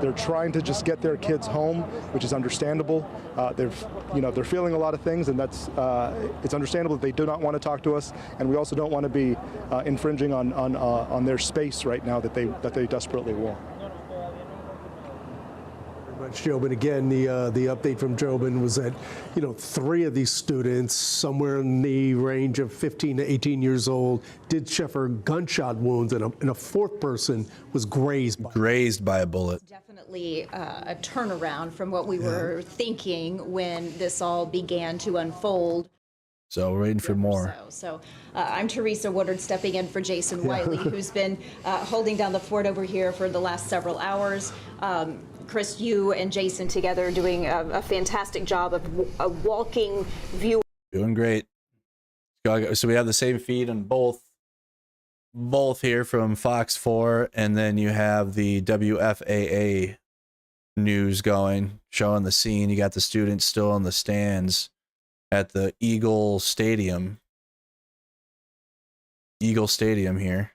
They're trying to just get their kids home, which is understandable. They're feeling a lot of things, and it's understandable that they do not want to talk to us, and we also don't want to be infringing on their space right now that they desperately want. Much, Jobin. Again, the update from Jobin was that 3 of these students, somewhere in the range of 15 to 18 years old, did suffer gunshot wounds, and a 4th person was grazed by a bullet. Definitely a turnaround from what we were thinking when this all began to unfold. So we're waiting for more. So I'm Teresa Woodard, stepping in for Jason Wiley, who's been holding down the fort over here for the last several hours. Chris, you and Jason together doing a fantastic job of a walking view. Doing great. So we have the same feed on both here from Fox 4, and then you have the WFAA news going, showing the scene. You got the students still in the stands at the Eagle Stadium here.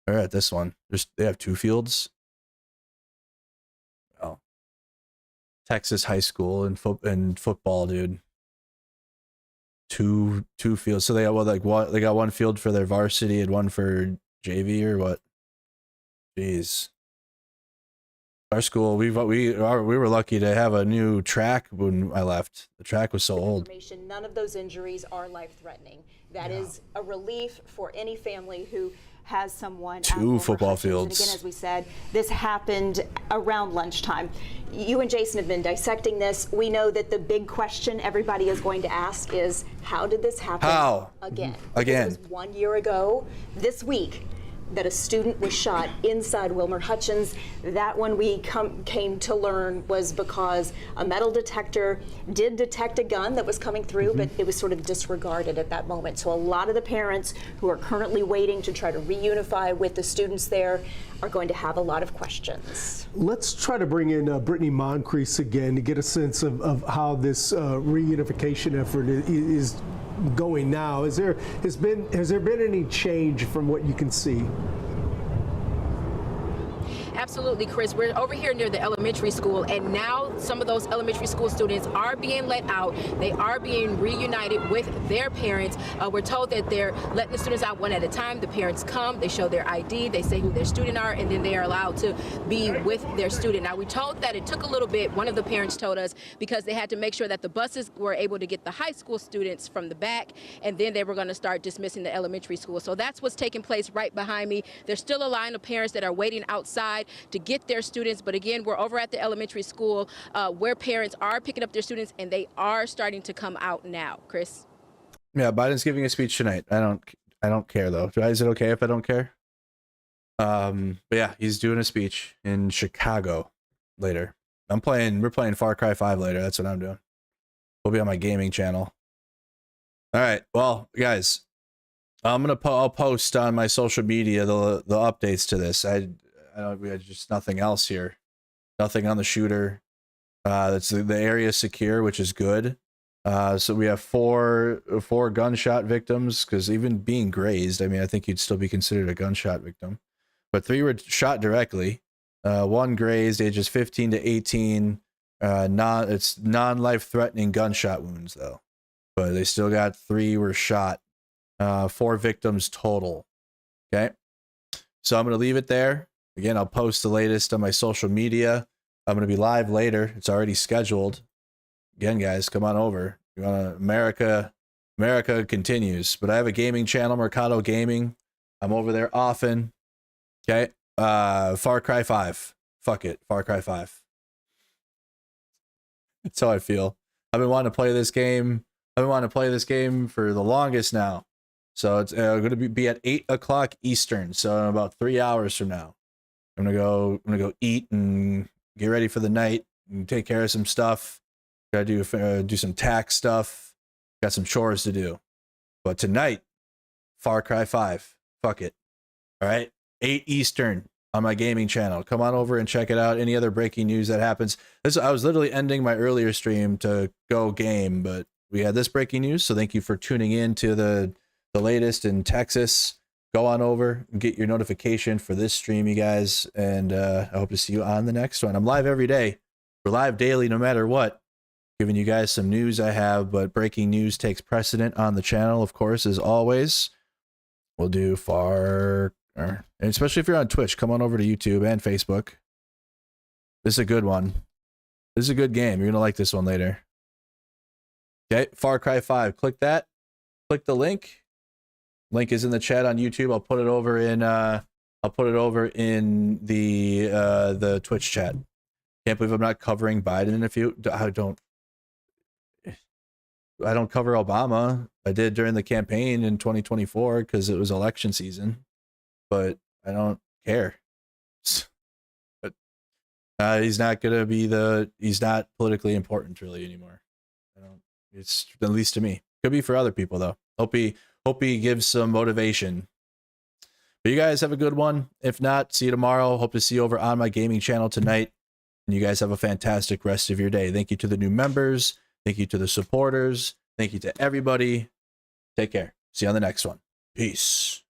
Or at this one. They have 2 fields. Oh. Texas high school and football, dude. Two fields. So they got they got 1 field for their varsity and 1 for JV or what? Jeez. Our school, we were lucky to have a new track when I left. The track was so old. None of those injuries are life-threatening. That is a relief for any family who has someone. 2 football fields. And again, as we said, this happened around lunchtime. You and Jason have been dissecting this. We know that the big question everybody is going to ask is, how did this happen again? Again. It was 1 year ago this week that a student was shot inside Wilmer-Hutchins. That one we came to learn was because a metal detector did detect a gun that was coming through, but it was sort of disregarded at that moment. So a lot of the parents who are currently waiting to try to reunify with the students there are going to have a lot of questions. Let's try to bring in Brittany Moncrief again to get a sense of how this reunification effort is going now. Has there been any change from what you can see? Absolutely, Chris. We're over here near the elementary school, and now some of those elementary school students are being let out. They are being reunited with their parents. We're told that they're letting the students out one at a time. The parents come, they show their ID, they say who their student are, and then they are allowed to be with their student. Now, we told that it took a little bit, one of the parents told us, because they had to make sure that the buses were able to get the high school students from the back, and then they were going to start dismissing the elementary school. So that's what's taking place right behind me. There's still a line of parents that are waiting outside to get their students. But again, we're over at the elementary school where parents are picking up their students, and they are starting to come out now. Chris? Yeah, Biden's giving a speech tonight. I don't care though. Is it okay if I don't care? But yeah, he's doing a speech in Chicago later. We're playing Far Cry 5 later. That's what I'm doing. We'll be on my gaming channel. All right. Well, guys, I'll post on my social media the updates to this. We had just nothing else here. Nothing on the shooter. That's the area is secure, which is good. So we have four gunshot victims, because even being grazed, I mean, I think you'd still be considered a gunshot victim. But 3 were shot directly. 1 grazed, ages 15 to 18. It's non-life-threatening gunshot wounds though. But they still got 3 were shot. 4 victims total. Okay. So I'm gonna leave it there. Again, I'll post the latest on my social media. I'm going to be live later. It's already scheduled. Again, guys, come on over. You want America continues. But I have a gaming channel, Mercado Gaming. I'm over there often. Okay. Far Cry 5. Fuck it. Far Cry 5. That's how I feel. I've been wanting to play this game. For the longest now. So it's going to be at 8 o'clock Eastern. So in about 3 hours from now. I'm gonna go eat and get ready for the night and take care of some stuff. Gotta do some tax stuff. Got some chores to do. But tonight, Far Cry 5. Fuck it. All right, 8 Eastern on my gaming channel. Come on over and check it out. Any other breaking news that happens. I was literally ending my earlier stream to go game, but we had this breaking news. So thank you for tuning in to the latest in Texas. Go on over and get your notification for this stream, you guys. And I hope to see you on the next one. I'm live every day. We're live daily, no matter what. Giving you guys some news I have, but breaking news takes precedent on the channel, of course, as always. We'll do and especially if you're on Twitch, come on over to YouTube and Facebook. This is a good one. This is a good game. You're going to like this one later. Okay, Far Cry 5. Click that. Click the link. Link is in the chat on YouTube. I'll put it over in the Twitch chat. Can't believe I'm not covering Biden in a few. I don't cover Obama. I did during the campaign in 2024 because it was election season, but I don't care. But he's not politically important really anymore. It's at least to me. Could be for other people though. Hope he gives some motivation. But you guys have a good one. If not, see you tomorrow. Hope to see you over on my gaming channel tonight. And you guys have a fantastic rest of your day. Thank you to the new members. Thank you to the supporters. Thank you to everybody. Take care. See you on the next one. Peace.